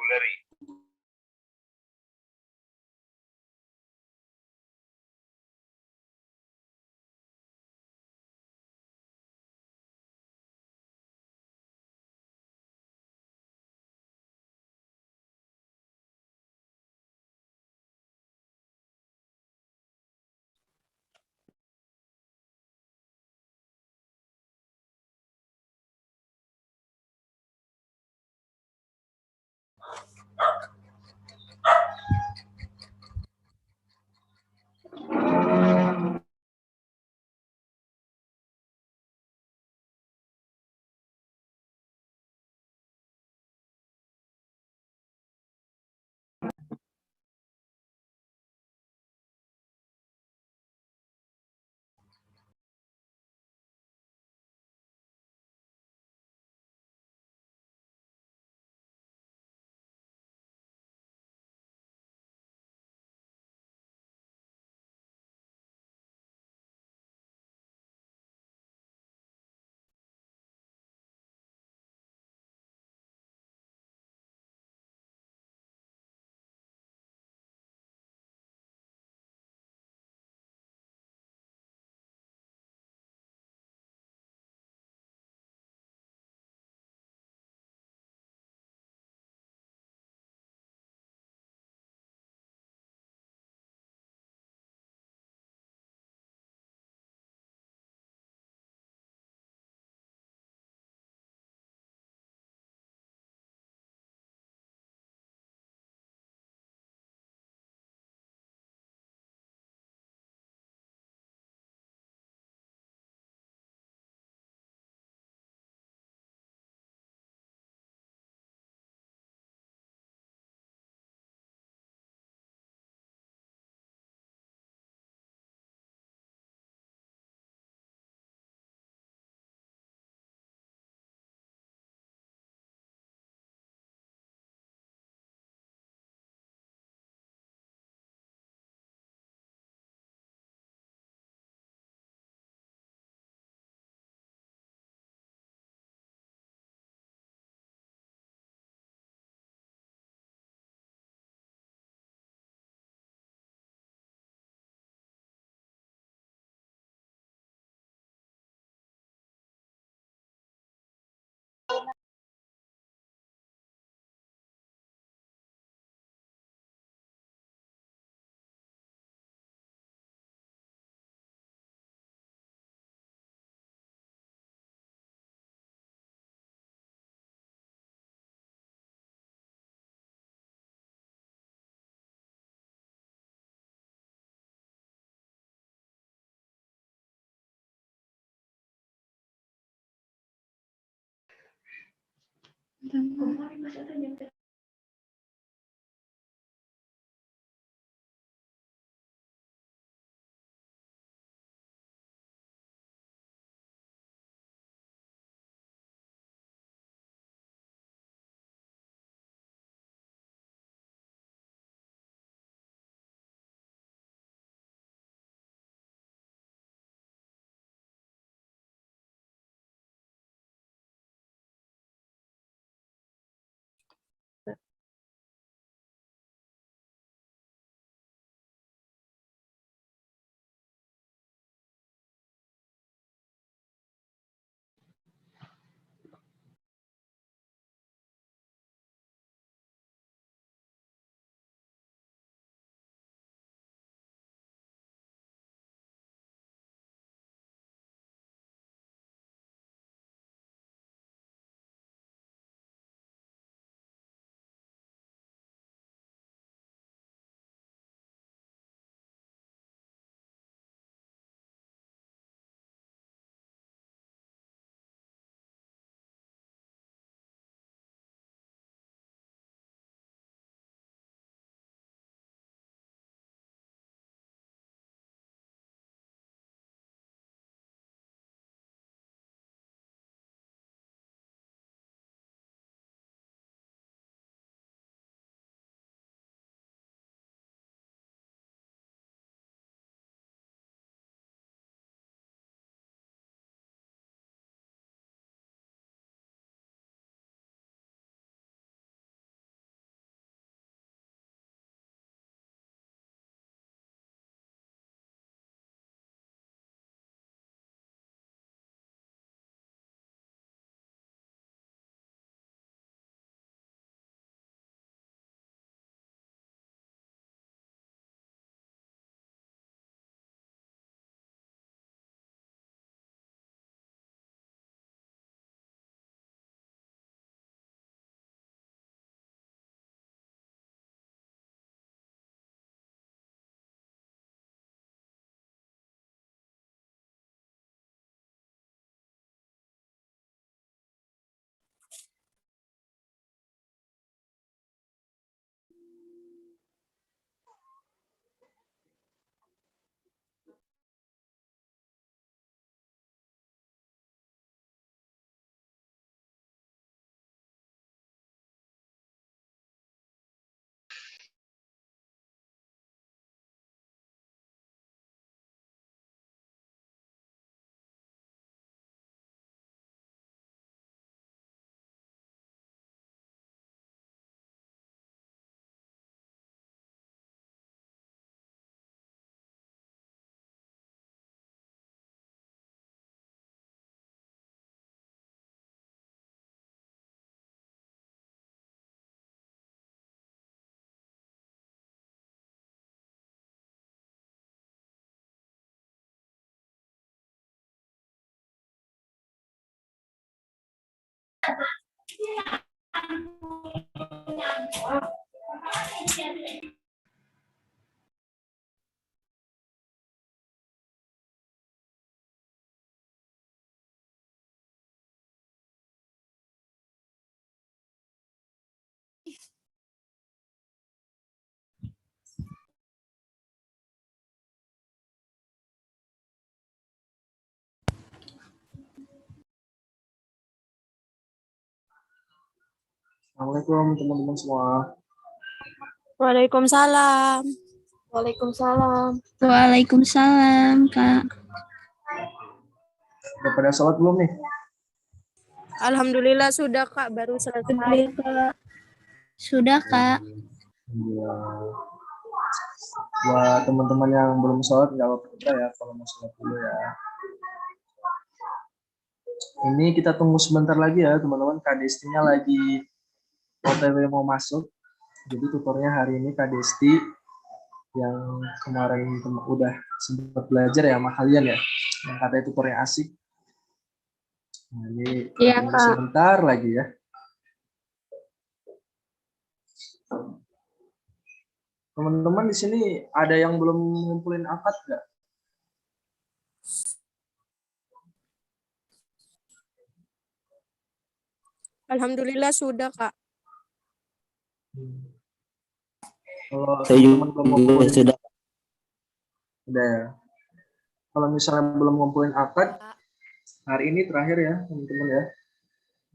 vocabulary. Assalamualaikum teman-teman semua. Waalaikumsalam. Waalaikumsalam. Waalaikumsalam, Kak. Udah pada sholat belum nih? Alhamdulillah sudah Kak, baru selesai. Sudah, Kak. Ya. Buat teman-teman yang belum sholat nggak apa-apa ya kalau mau sholat dulu ya. Ini kita tunggu sebentar lagi ya teman-teman. Kak Destinya lagi OTW mau masuk. Jadi tutornya hari ini Kak Desti yang kemarin udah sempat belajar ya sama kalian ya. Yang katanya tutornya asik. Nah, ini Iya, tunggu Kak. sebentar lagi ya. Teman-teman di sini ada yang belum ngumpulin akad nggak? Alhamdulillah sudah Kak. Kalau Saya teman-teman belum juga ngumpulin, sudah. udah ya. Kalau misalnya belum ngumpulin akad, hari ini terakhir ya teman-teman ya.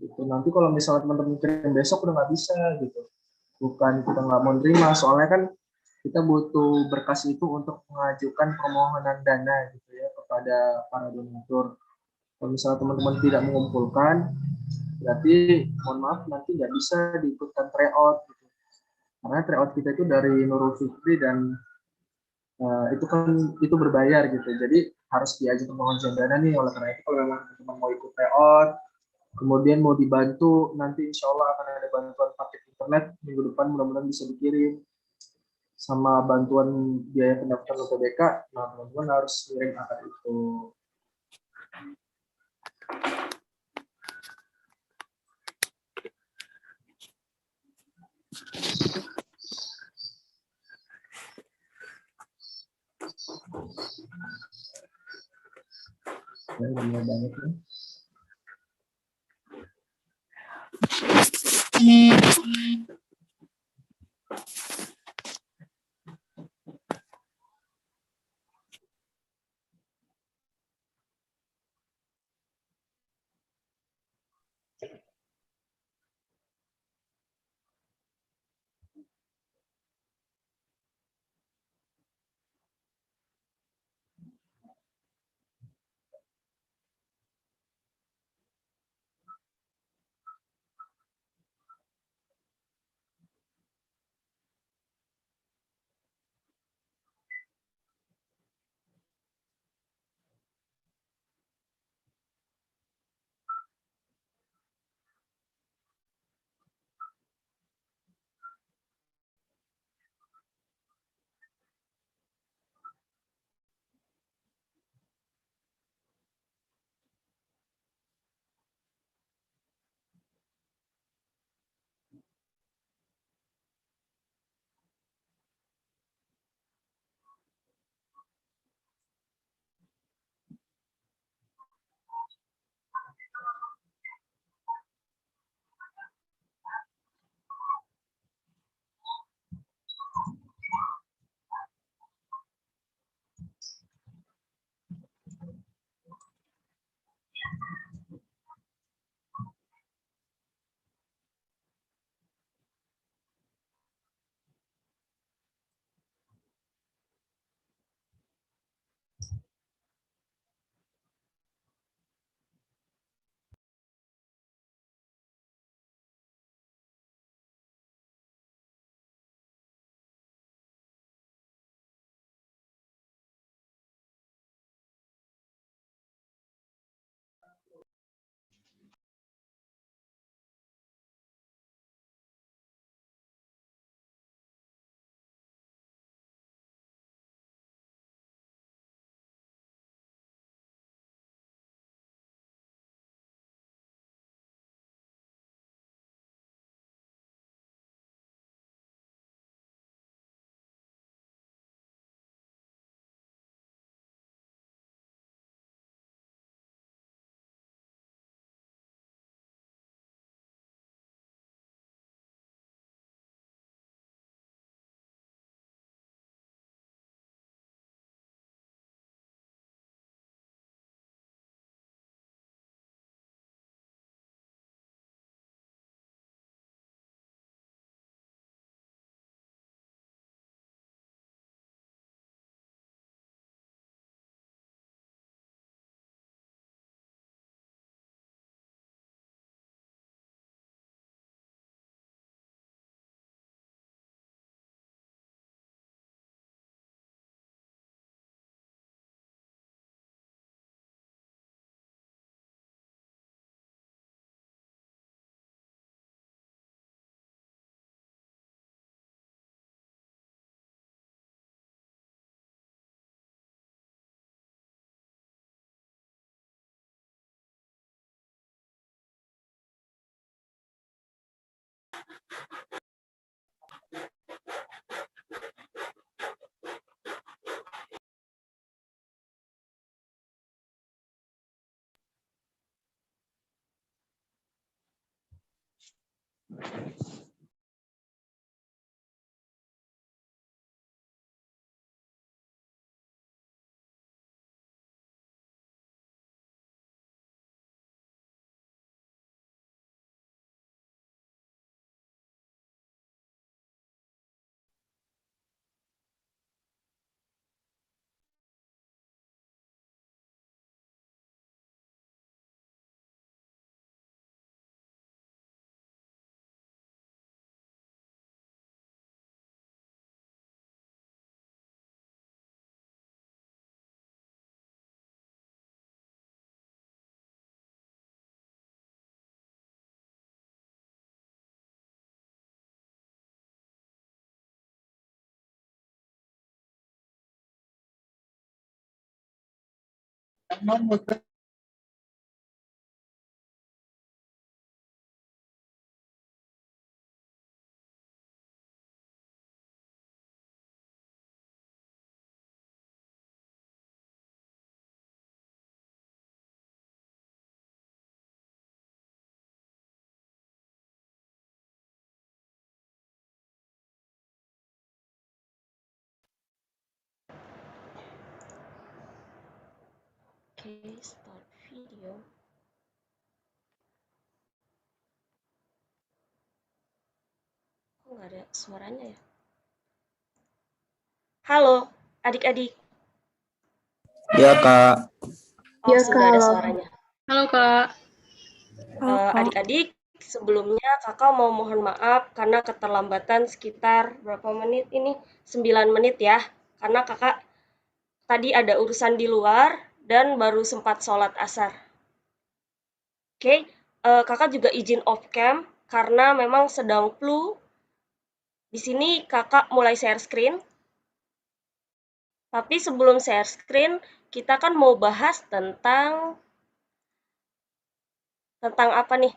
Gitu. Nanti kalau misalnya teman-teman kirim besok udah nggak bisa gitu. Bukan kita nggak mau terima, soalnya kan kita butuh berkas itu untuk mengajukan permohonan dana gitu ya kepada para donatur. Kalau misalnya teman-teman tidak mengumpulkan, berarti mohon maaf nanti nggak bisa diikutkan tryout. Gitu. Karena tryout kita itu dari Nurul Fikri dan itu kan itu berbayar gitu. Jadi harus diajukan permohonan dana nih. Oleh karena itu kalau memang teman-teman mau ikut tryout, kemudian mau dibantu, nanti insya Allah akan ada bantuan paket internet minggu depan, mudah-mudahan bisa dikirim sama bantuan biaya pendaftaran UTBK. Nah teman-teman harus kirim akad itu. Ya, udah mulai banyak nih. Oke, start video. Kok nggak ada suaranya ya? Halo, adik-adik. Ya, Kak. Oh, Ya, sudah ada Kak. suaranya. Halo, Kak. Adik-adik, sebelumnya kakak mau mohon maaf karena keterlambatan sekitar berapa menit ini? 9 menit ya. Karena kakak tadi ada urusan di luar dan baru sempat sholat asar. Oke, kakak juga izin off cam karena memang sedang flu. Di sini kakak mulai share screen. Tapi sebelum share screen, kita kan mau bahas tentang apa nih?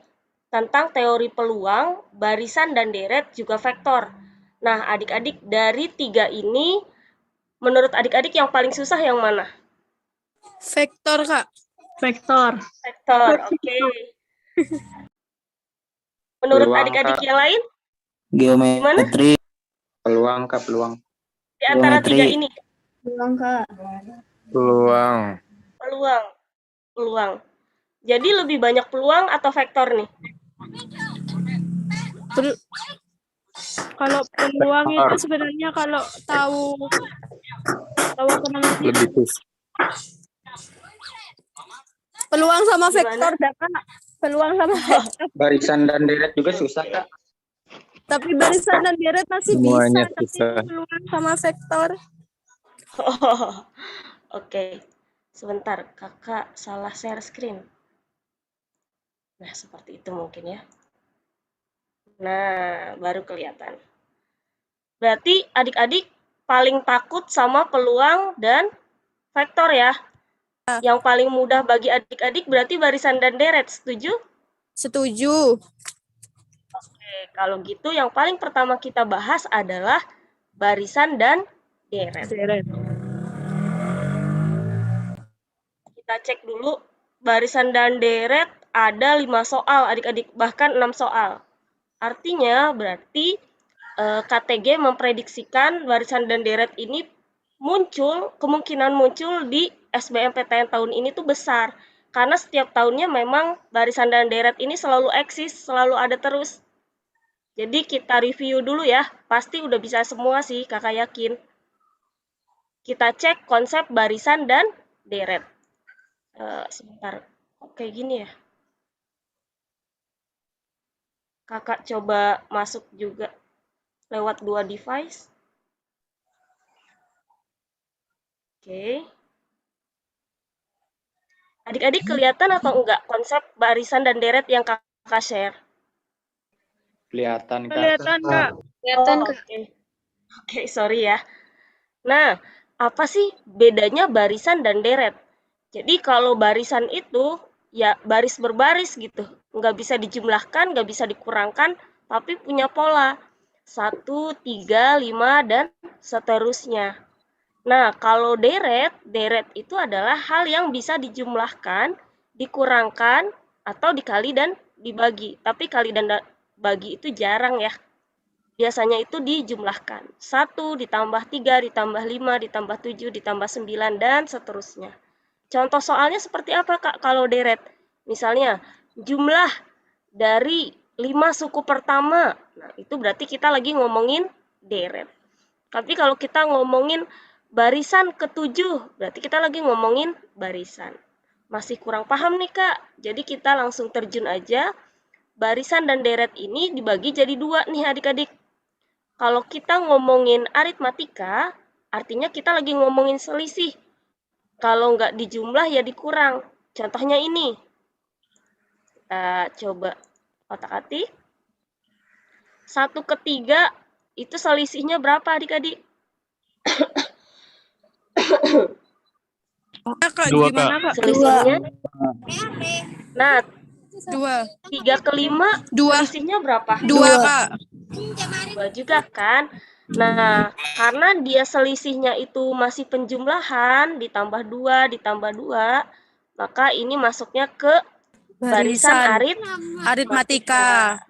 Tentang teori peluang, barisan dan deret juga vektor. Nah, adik-adik dari 3 ini, menurut adik-adik yang paling susah yang mana? Vektor, Kak. Vektor. Vektor, oke. Menurut Peluang, adik-adik Kak. yang lain, Geometri. Peluang, Kak, peluang. di antara Geometri. 3 ini? Peluang, Kak. Peluang. Peluang. Jadi lebih banyak peluang atau vektor nih? Kalau peluang itu sebenarnya kalau tahu apa namanya? Lebih susah. Peluang sama Gimana? vektor, Kak. Peluang sama vektor. Barisan dan deret juga susah, Kak. Tapi barisan dan deret masih Semuanya bisa, tapi susah. peluang sama vektor. Oh, oke. Sebentar, kakak salah share screen. Nah, seperti itu mungkin ya. Nah, baru kelihatan. Berarti adik-adik paling takut sama peluang dan vektor ya. Yang paling mudah bagi adik-adik berarti barisan dan deret, setuju? Setuju. Oke, kalau gitu yang paling pertama kita bahas adalah barisan dan deret. Kita cek dulu, barisan dan deret ada 5 soal adik-adik, bahkan 6 soal. Artinya berarti KTG memprediksikan barisan dan deret ini kemungkinan muncul di SBMPTN tahun ini tuh besar. Karena setiap tahunnya memang barisan dan deret ini selalu eksis, selalu ada terus. Jadi kita review dulu ya, pasti udah bisa semua sih, kakak yakin. Kita cek konsep barisan dan deret. Sebentar, kok kayak gini ya? Kakak coba masuk juga lewat 2 device. Oke. Adik-adik kelihatan atau enggak konsep barisan dan deret yang kakak share? Kelihatan, Kak. Kelihatan, Kak. Kelihatan, Oh, Kak. Oke, sorry ya. Nah, apa sih bedanya barisan dan deret? Jadi kalau barisan itu ya baris berbaris gitu. Nggak bisa dijumlahkan, nggak bisa dikurangkan, tapi punya pola. 1, 3, 5, dan seterusnya. Nah, kalau deret itu adalah hal yang bisa dijumlahkan, dikurangkan, atau dikali dan dibagi. Tapi kali dan bagi itu jarang ya. Biasanya itu dijumlahkan. 1 ditambah 3 ditambah 5 ditambah 7 ditambah 9 dan seterusnya. Contoh soalnya seperti apa Kak kalau deret? Misalnya jumlah dari 5 suku pertama. Nah, itu berarti kita lagi ngomongin deret. Tapi kalau kita ngomongin barisan ke-7, berarti kita lagi ngomongin barisan. Masih kurang paham nih Kak. Jadi kita langsung terjun aja. Barisan dan deret ini dibagi jadi 2 nih adik-adik. Kalau kita ngomongin aritmatika, artinya kita lagi ngomongin selisih. Kalau nggak dijumlah ya dikurang. Contohnya ini. Kita coba otak-atik. 1/3 itu selisihnya berapa adik-adik? Kak, Dua, gimana Kak? Selisihnya? Nah, 2. 3/5 2. selisihnya berapa? 2 Kak. 2 juga kan? Nah, karena dia selisihnya itu masih penjumlahan, ditambah 2, maka ini masuknya ke barisan aritmatika.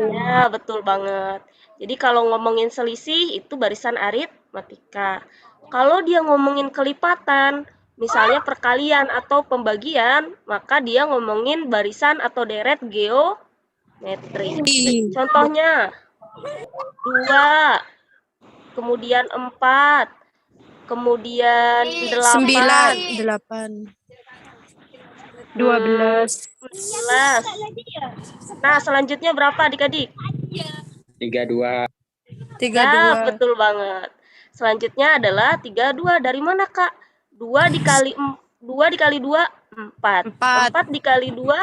Ya, betul banget. Jadi kalau ngomongin selisih itu barisan aritmatika. Kalau dia ngomongin kelipatan, misalnya perkalian atau pembagian, maka dia ngomongin barisan atau deret geometri. Contohnya 2, kemudian 4, kemudian 8, 9, 8, 12. 11. Nah, selanjutnya berapa adik-adik? 32. 32. Ya, betul banget. Selanjutnya adalah 32. Dari mana, Kak? 2 dikali 2, 4. 4 dikali 2,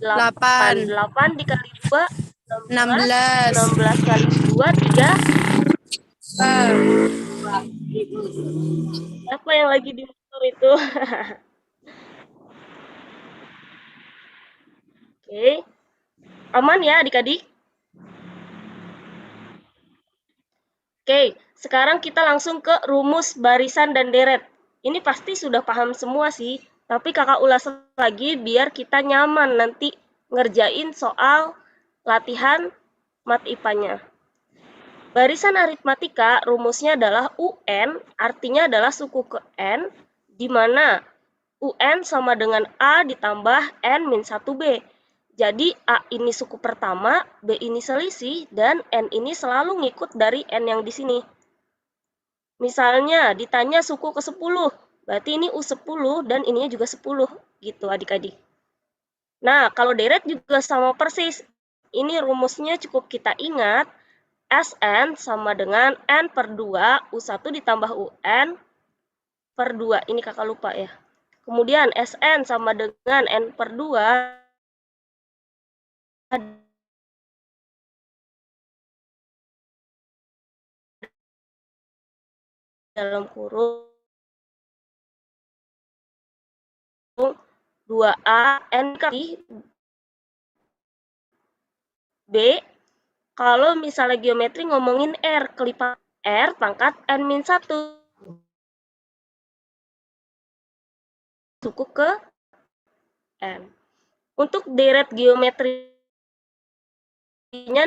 8. 8 dikali 2, 16. 16 kali 2, 3. Apa yang lagi di motor itu? Oke. Aman ya adik-adik? Oke, sekarang kita langsung ke rumus barisan dan deret. Ini pasti sudah paham semua sih, tapi kakak ulas lagi biar kita nyaman nanti ngerjain soal latihan mat IPA-nya. Barisan aritmatika rumusnya adalah UN, artinya adalah suku ke N, di mana UN sama dengan A ditambah N-1B. Jadi A ini suku pertama, B ini selisih, dan N ini selalu ngikut dari N yang di sini. Misalnya ditanya suku ke-10, berarti ini U10 dan ininya juga 10, gitu adik-adik. Nah, kalau deret juga sama persis. Ini rumusnya cukup kita ingat, Sn sama dengan N/2, U1 ditambah UN per 2. Ini kakak lupa ya. Kemudian Sn sama dengan N/2 dalam kurung 2A N kali B. Kalau misalnya geometri ngomongin R, kelipatan R pangkat N-1. Suku ke N. Untuk deret geometrinya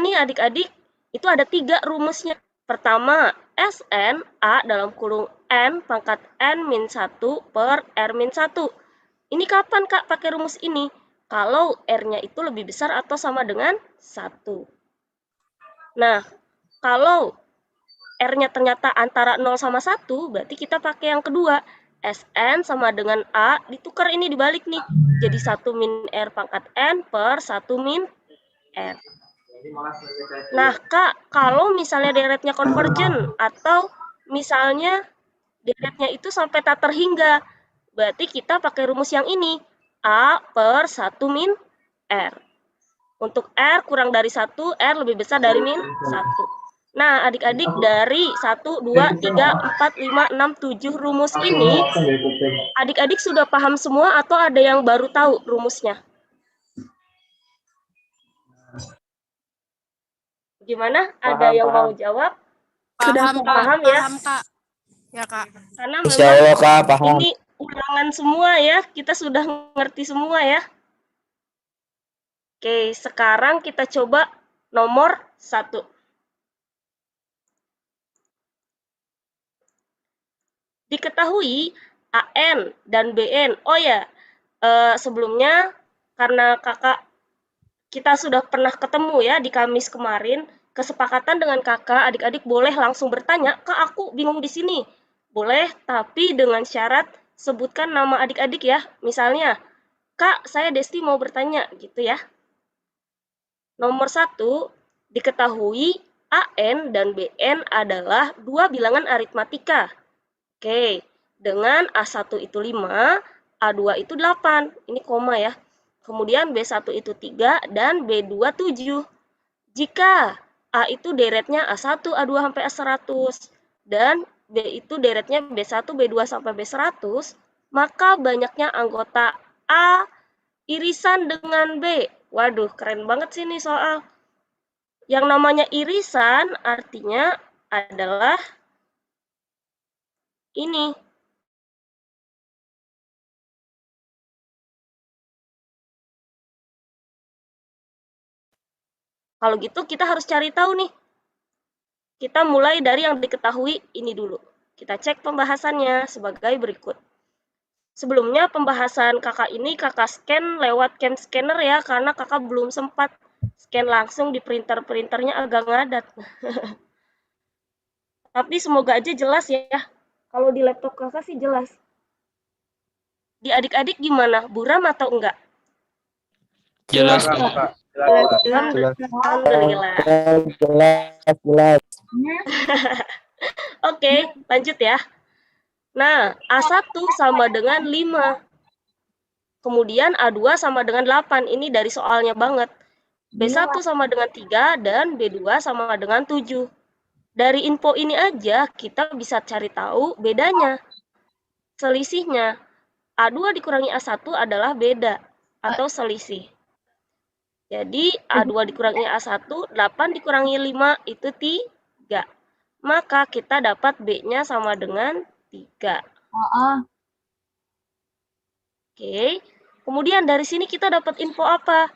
nih adik-adik, itu ada 3 rumusnya. Pertama, Sn A dalam kurung N pangkat N-1 per R-1. Ini kapan Kak pakai rumus ini? Kalau R-nya itu lebih besar atau sama dengan 1. Nah, kalau R-nya ternyata antara 0 sama 1, berarti kita pakai yang kedua. Sn sama dengan A, ditukar ini dibalik nih. Jadi 1 min R pangkat N per 1 min R. Nah, Kak, kalau misalnya deretnya konvergen atau misalnya deretnya itu sampai tak terhingga, berarti kita pakai rumus yang ini. A per 1 min R. Untuk R kurang dari 1, R lebih besar dari min 1. Nah, adik-adik dari 1, 2, 3, 4, 5, 6, 7 rumus ini, adik-adik sudah paham semua atau ada yang baru tahu rumusnya? Gimana? Ada yang mau jawab? Paham, Kak. Paham ya? Paham, Kak. Ya, Kak. Karena Insya memang Allah Kak, paham. ini ulangan semua ya, kita sudah ngerti semua ya. Oke, sekarang kita coba nomor 1. Diketahui AN dan BN. Oh ya, sebelumnya karena kakak kita sudah pernah ketemu ya di Kamis kemarin, kesepakatan dengan kakak, adik-adik boleh langsung bertanya, Kak aku bingung di sini. Boleh, tapi dengan syarat sebutkan nama adik-adik ya. Misalnya, Kak saya Desti mau bertanya gitu ya. Nomor 1, diketahui AN dan BN adalah dua bilangan aritmatika. Oke, dengan A1 itu 5, A2 itu 8. Ini koma ya. Kemudian B1 itu 3 dan B2 7. Jika A itu deretnya A1, A2 sampai A100 dan B itu deretnya B1, B2 sampai B100, maka banyaknya anggota A irisan dengan B. Waduh, keren banget sih ini soal. Yang namanya irisan artinya adalah ini. Kalau gitu kita harus cari tahu nih. Kita mulai dari yang diketahui ini dulu. Kita cek pembahasannya sebagai berikut. Sebelumnya pembahasan kakak ini kakak scan lewat cam scanner ya, karena kakak belum sempat scan langsung di printernya agak ngadat. Tapi semoga aja jelas ya. Kalau di laptop kakak sih jelas. Di adik-adik gimana? Buram atau enggak? Jelas, Kak. Kak. Alhamdulillah. Jelas. Oke, lanjut ya. Nah, A1 sama dengan 5. Kemudian A2 sama dengan 8. Ini dari soalnya banget. B1 sama dengan 3 dan B2 sama dengan 7. Dari info ini aja kita bisa cari tahu bedanya. Selisihnya. A2 dikurangi A1 adalah beda atau selisih. Jadi A2 dikurangi A1, 8 dikurangi 5 itu 3. Maka kita dapat B-nya sama dengan 3. Oke. Kemudian dari sini kita dapat info apa?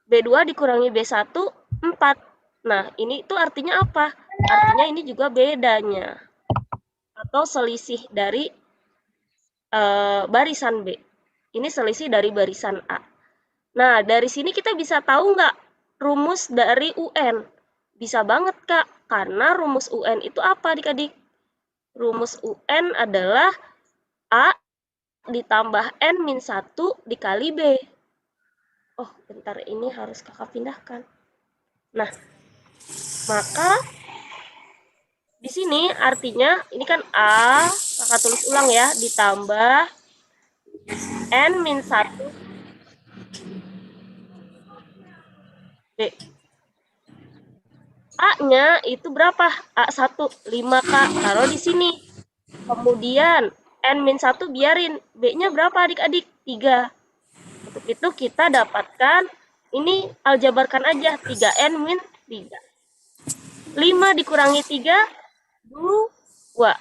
B2 dikurangi B1, 4. Nah, ini itu artinya apa? Artinya ini juga bedanya. Atau selisih dari barisan B. Ini selisih dari barisan A. Nah, dari sini kita bisa tahu nggak rumus dari UN? Bisa banget, Kak. Karena rumus UN itu apa, adik-adik? Rumus UN adalah A ditambah N-1 dikali B. Oh, bentar. Ini harus kakak pindahkan. Nah, maka di sini artinya, ini kan A, kakak tulis ulang ya, ditambah N-1 B. A-nya itu berapa? A1, 5, Kak. Taruh di sini. Kemudian, N-1 biarin. B-nya berapa adik-adik? 3. Untuk itu kita dapatkan, ini aljabarkan aja. 3N-3. 5 dikurangi 3, 2.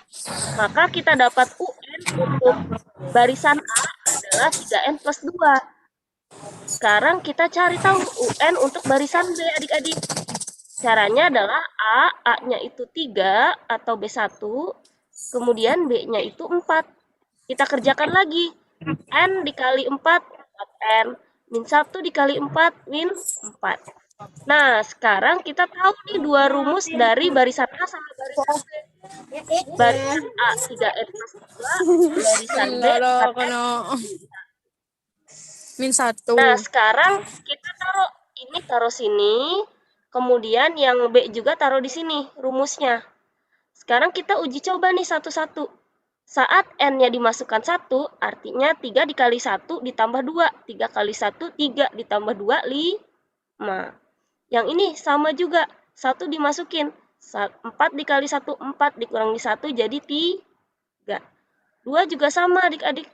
Maka kita dapat UN untuk barisan A adalah 3N plus 2. Sekarang kita cari tahu UN untuk barisan B, adik-adik. Caranya adalah A-nya itu 3 atau B1, kemudian B-nya itu 4. Kita kerjakan lagi. N dikali 4, 4N. Min 1 dikali 4, min 4. Nah, sekarang kita tahu nih dua rumus dari barisan A sama barisan B. Barisan A 3N plus 2, barisan B 4N. Min 1. Nah, sekarang kita taruh sini, kemudian yang B juga taruh di sini rumusnya. Sekarang kita uji coba nih satu-satu. Saat N-nya dimasukkan 1, artinya 3 dikali 1 ditambah 2. 3 kali 1, 3 ditambah 2, 5. Yang ini sama juga. 1 dimasukin. 4 dikali 1, 4 dikurangi 1 jadi 3. 2 juga sama adik-adik.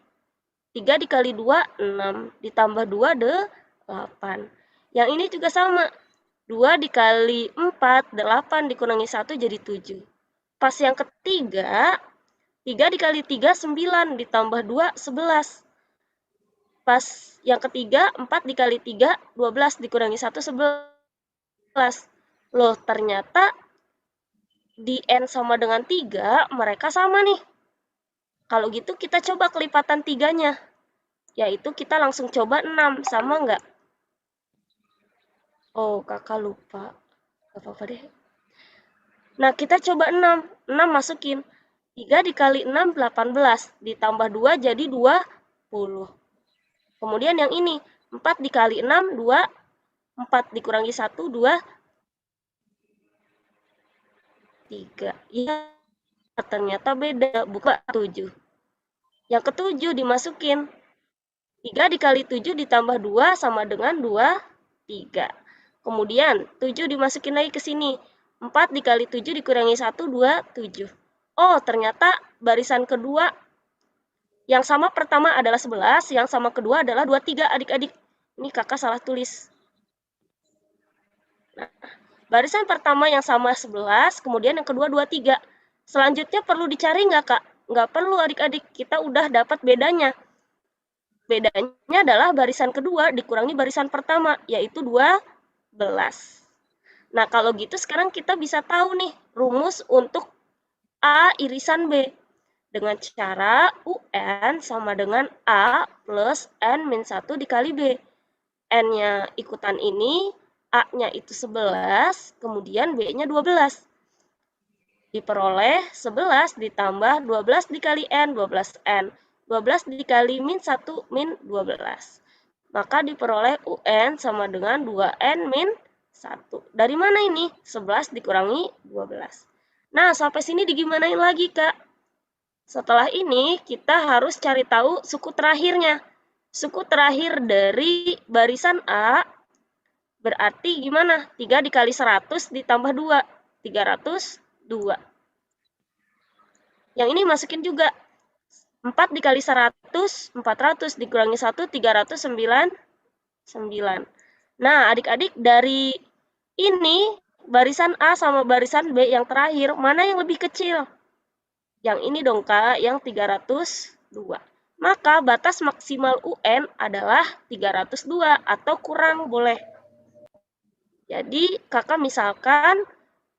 3 dikali 2, 6. Ditambah 2, 8. Yang ini juga sama. 2 dikali 4, 8 dikurangi 1 jadi 7. Pas yang ketiga, 3 dikali 3, 9. Ditambah 2, 11. pas yang ketiga 4 dikali 3, 12 dikurangi 1, 11. Loh, ternyata di N sama dengan 3, mereka sama nih. Kalau gitu kita coba kelipatan 3-nya. Yaitu kita langsung coba 6, sama nggak? Oh, kakak lupa. Gak apa-apa deh. Nah, kita coba 6. 6 masukin. 3 dikali 6, 18. Ditambah 2 jadi 20. Kemudian yang ini, 4 dikali 6, 2. 4 dikurangi 1, 2. 3. Ya, ternyata beda. Buka 7. Yang ketujuh dimasukin. 3 dikali 7 ditambah 2 sama dengan 2, 3. Kemudian 7 dimasukin lagi ke sini. 4 dikali 7 dikurangi 1, 2, 7. Oh, ternyata barisan kedua yang sama pertama adalah 11, yang sama kedua adalah 23, adik-adik. Ini kakak salah tulis. Nah, barisan pertama yang sama 11, kemudian yang kedua 23. Selanjutnya perlu dicari nggak, Kak? Nggak perlu, adik-adik. Kita udah dapat bedanya. Bedanya adalah barisan kedua dikurangi barisan pertama, yaitu 12. Nah, kalau gitu sekarang kita bisa tahu nih rumus untuk A irisan B. Dengan cara UN sama dengan A plus N-1 dikali B. N-nya ikutan ini, A-nya itu 11, kemudian B-nya 12. Diperoleh 11 ditambah 12 dikali N, 12N. 12 dikali min 1, min 12. Maka diperoleh UN sama dengan 2N min 1. Dari mana ini? 11 dikurangi 12. Nah, sampai sini digimanain lagi, Kak? Setelah ini, kita harus cari tahu suku terakhirnya. Suku terakhir dari barisan A berarti gimana? 3 dikali 100 ditambah 2. 302. Yang ini masukin juga. 4 dikali 100, 400 dikurangi 1, 309. Nah, adik-adik, dari ini, barisan A sama barisan B yang terakhir, mana yang lebih kecil? Yang ini dong, Kak, yang 302. Maka batas maksimal UN adalah 302 atau kurang boleh. Jadi, kakak misalkan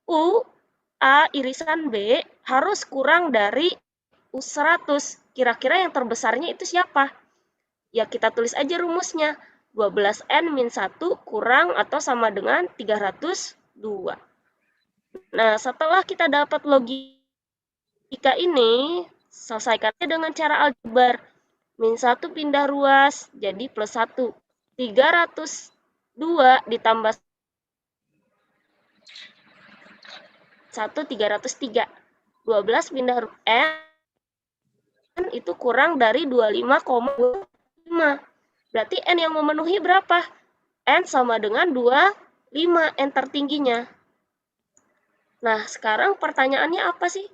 U, A irisan B harus kurang dari U100. Kira-kira yang terbesarnya itu siapa? Ya, kita tulis aja rumusnya. 12N min 1 kurang atau sama dengan 302. Nah, setelah kita dapat logika ini, selesaikannya dengan cara aljabar. Min 1 pindah ruas, jadi plus 1. 302 ditambah 1, 303. 12 pindah ruas, N itu kurang dari 25,5. Berarti N yang memenuhi berapa? N sama dengan 25, N tertingginya. Nah, sekarang pertanyaannya apa sih?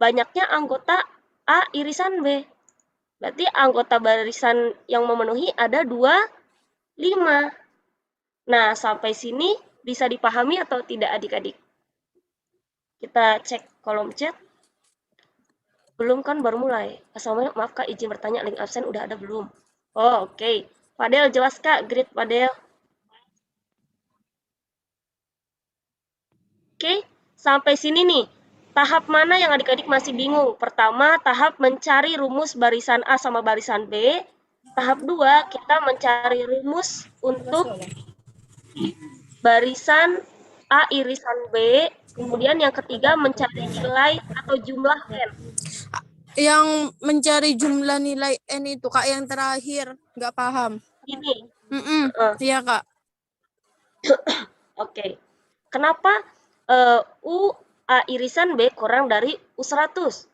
Banyaknya anggota A irisan B. Berarti anggota barisan yang memenuhi ada 25. Nah, sampai sini bisa dipahami atau tidak, adik-adik? Kita cek kolom chat. Belum kan, baru mulai. Assalamualaikum, maaf Kak, izin bertanya, link absen udah ada belum? Oh, oke. Fadel, jelas Kak, great Fadel. Oke, sampai sini nih. Tahap mana yang adik-adik masih bingung? Pertama, tahap mencari rumus barisan A sama barisan B. Tahap 2, kita mencari rumus untuk barisan A irisan B. Kemudian yang ketiga, mencari nilai atau jumlah N. Yang mencari jumlah nilai N itu, Kak, yang terakhir. Nggak paham. Ini. Iya, Kak. Oke. Kenapa U A irisan B kurang dari U100?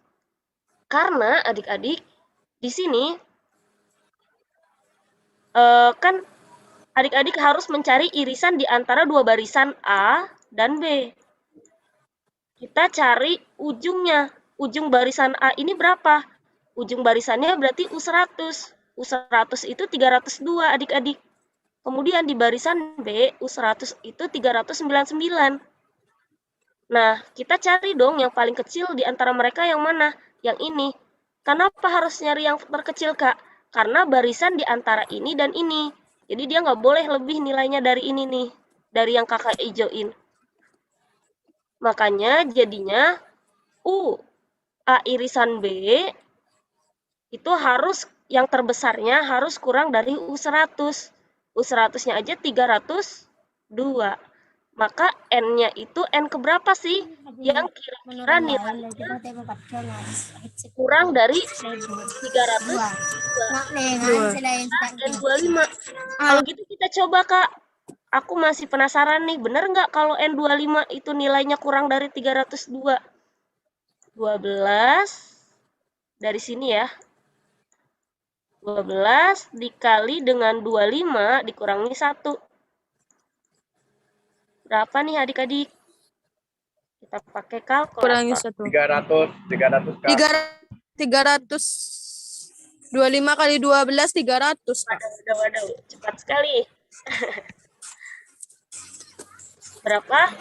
Karena adik-adik, di sini kan adik-adik harus mencari irisan di antara dua barisan A dan B. Kita cari ujungnya. Ujung barisan A ini berapa? Ujung barisannya berarti U100. U100 itu 302, adik-adik. Kemudian di barisan B, U100 itu 399. Nah, kita cari dong yang paling kecil di antara mereka yang mana? Yang ini. Kenapa harus nyari yang terkecil, Kak? karena barisan di antara ini dan ini. Jadi dia nggak boleh lebih nilainya dari ini nih, dari yang kakak ijoin. Makanya jadinya U A irisan B itu harus yang terbesarnya harus kurang dari U100. U100-nya aja 302. Maka N-nya itu N keberapa sih? Yang kira-kira nilainya kurang dari 302. N25. Kalau gitu kita coba, Kak. Aku masih penasaran nih, bener nggak kalau N25 itu nilainya kurang dari 302? 12 dari sini ya. 12 dikali dengan 25 dikurangi 1. Berapa nih adik-adik? Kita pakai Kurangi kalkulator. 1. 300 Kak. 325 kali 12 300, Kak. Waduh, cepat sekali. Berapa?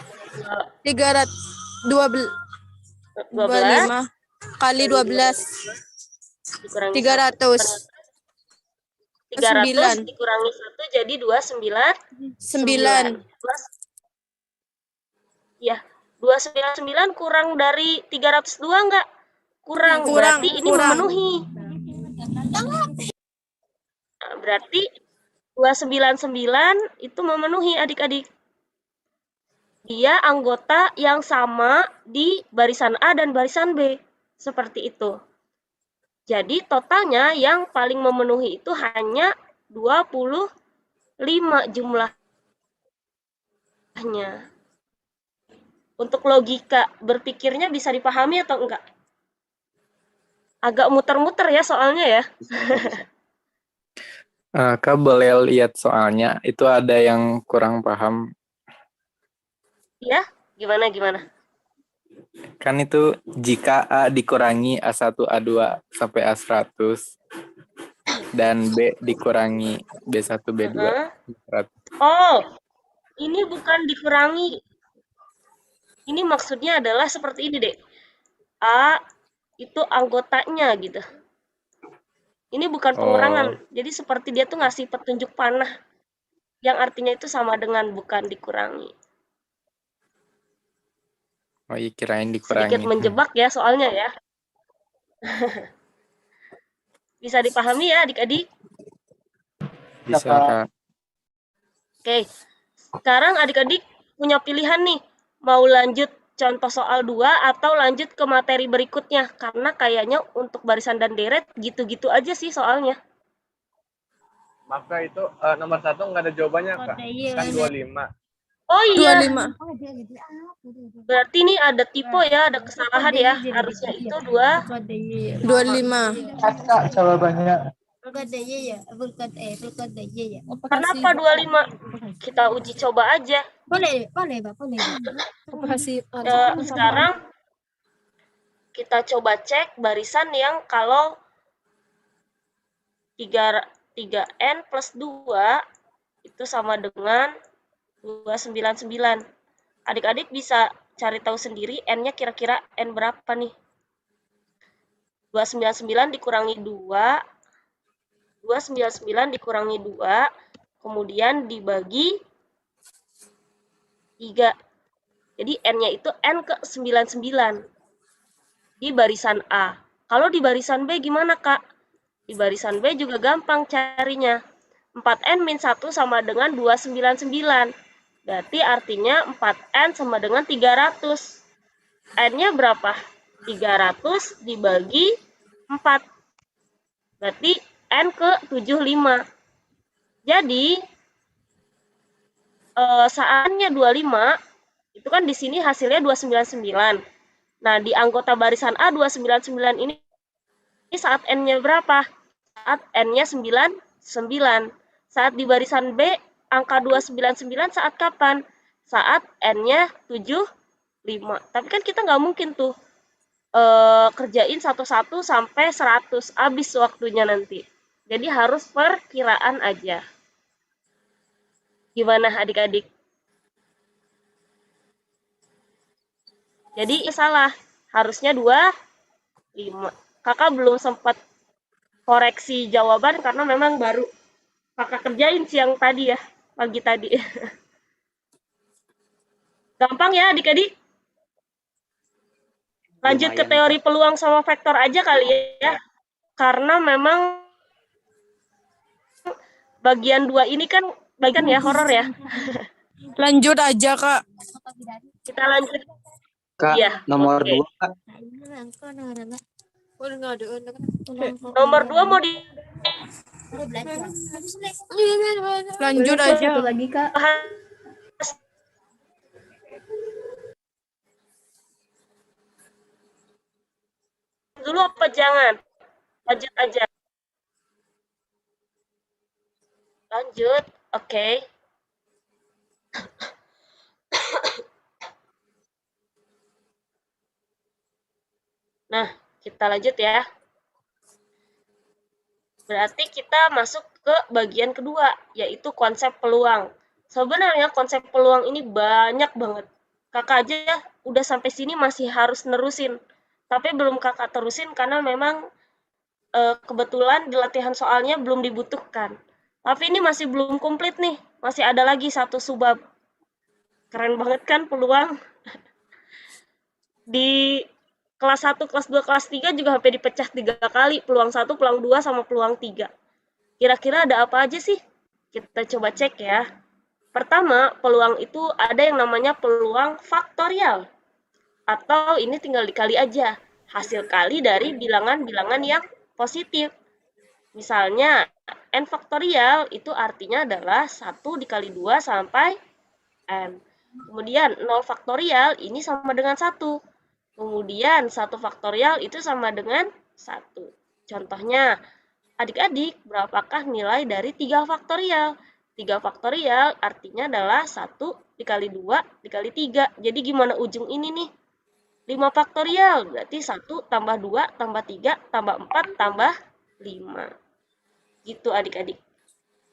325 kali 12 dikurangi 300. 300 dikurangi 1 jadi 299. 9. Ya, 299 kurang dari 302 enggak? Kurang. Berarti ini memenuhi. Nah, berarti 299 itu memenuhi adik-adik. Dia anggota yang sama di barisan A dan barisan B. Seperti itu. Jadi totalnya yang paling memenuhi itu hanya 25 jumlahnya. Untuk logika berpikirnya bisa dipahami atau enggak? Agak muter-muter ya soalnya ya. Kak boleh lihat soalnya, itu ada yang kurang paham. Ya, gimana? Kan itu jika A dikurangi A1, A2 sampai A100 dan B dikurangi B1, B2. Oh, ini bukan dikurangi. Ini maksudnya adalah seperti ini, Dek. A itu anggotanya gitu. Ini bukan pengurangan. Jadi seperti dia tuh ngasih petunjuk panah. Yang artinya itu sama dengan bukan dikurangi. Oh iya, kirain dikurangi. Sedikit menjebak ya soalnya ya. Bisa dipahami ya adik-adik? Bisa, Kak. Oke. Sekarang adik-adik punya pilihan nih. Mau lanjut contoh soal 2 atau lanjut ke materi berikutnya. Karena kayaknya untuk barisan dan deret gitu-gitu aja sih soalnya. Maaf Kak, itu nomor 1 nggak ada jawabannya Kak. Kan 25. Oh iya. 25. Berarti ini ada tipe ya, ada kesalahan ya. Harusnya itu 25. Kak, jawabannya. Kenapa 25? Kita uji coba aja. Boleh, Pak. Sekarang kita coba cek barisan yang kalau 3N plus 2 itu sama dengan 299. Adik-adik bisa cari tahu sendiri N-nya kira-kira N berapa nih. 299 dikurangi 2, 299 dikurangi 2, kemudian dibagi 3. Jadi N-nya itu N ke 99 di barisan A. Kalau di barisan B gimana, Kak? Di barisan B juga gampang carinya. 4N min 1 sama dengan 299. Berarti artinya 4N sama dengan 300. N-nya berapa? 300 dibagi 4. Berarti N ke 75. Jadi, saatnya 25, itu kan di sini hasilnya 299. Nah, di anggota barisan A 299 ini saat N-nya berapa? Saat N-nya 99. Saat di barisan B, angka 299 saat kapan? Saat N-nya 75. Tapi kan kita nggak mungkin tuh kerjain satu-satu sampai 100. Habis waktunya nanti. Jadi harus perkiraan aja. Gimana adik-adik? Jadi salah. Harusnya 25. Kakak belum sempat koreksi jawaban karena memang baru kakak kerjain siang tadi ya, pagi tadi. Gampang ya adik-adik? Lanjut ke teori peluang sama vektor aja kali ya. Karena memang bagian 2 ini kan bagian ya horor ya. Lanjut aja, Kak. Kita lanjut. Kak, Iya, nomor oke. 2, Kak. Nomor 2 mau di Lanjut aja. Satu lagi, Kak. dulu apa jangan? Lanjut aja. Lanjut, oke. Nah, kita lanjut ya. Berarti kita masuk ke bagian kedua, yaitu konsep peluang. Sebenarnya konsep peluang ini banyak banget. Kakak aja udah sampai sini masih harus nerusin. Tapi belum kakak terusin karena memang kebetulan di latihan soalnya belum dibutuhkan. Tapi ini masih belum komplit nih. Masih ada lagi satu subbab. Keren banget kan peluang? Di kelas 1, kelas 2, kelas 3 juga sampai dipecah 3 kali. Peluang 1, peluang 2, sama peluang 3. Kira-kira ada apa aja sih? Kita coba cek ya. Pertama, peluang itu ada yang namanya peluang faktorial. Atau ini tinggal dikali aja. Hasil kali dari bilangan-bilangan yang positif. Misalnya, n faktorial itu artinya adalah 1 dikali 2 sampai n. Kemudian 0 faktorial ini sama dengan 1. Kemudian 1 faktorial itu sama dengan 1. Contohnya, adik-adik, berapakah nilai dari 3 faktorial? 3 faktorial artinya adalah 1 dikali 2 dikali 3. Jadi gimana ujung ini nih? 5 faktorial, berarti 1 tambah 2 tambah 3 tambah 4 tambah 5. Gitu adik-adik.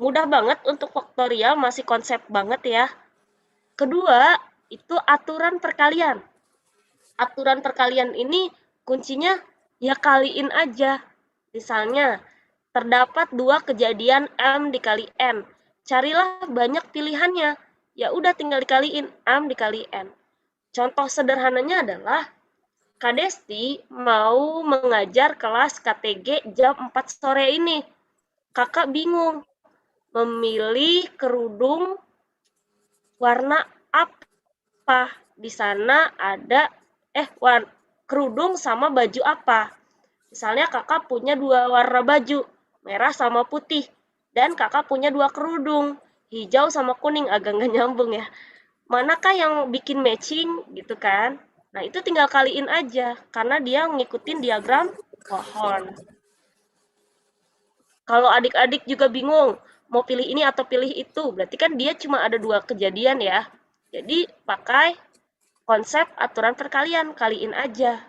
Mudah banget untuk faktorial, masih konsep banget ya. Kedua, itu aturan perkalian. Aturan perkalian ini kuncinya ya kaliin aja. Misalnya, terdapat 2 kejadian M dikali N. Carilah banyak pilihannya. Ya udah tinggal dikaliin M dikali N. Contoh sederhananya adalah Kak Desti mau mengajar kelas KTG jam 4 sore ini. Kakak bingung memilih kerudung warna apa. Di sana ada kerudung sama baju apa. Misalnya kakak punya 2 warna baju, merah sama putih. Dan kakak punya 2 kerudung, hijau sama kuning, agak nggak nyambung ya. Manakah yang bikin matching gitu kan? Nah itu tinggal kaliin aja, karena dia ngikutin diagram pohon. Kalau adik-adik juga bingung, mau pilih ini atau pilih itu, berarti kan dia cuma ada 2 kejadian ya. Jadi pakai konsep aturan perkalian, kaliin aja.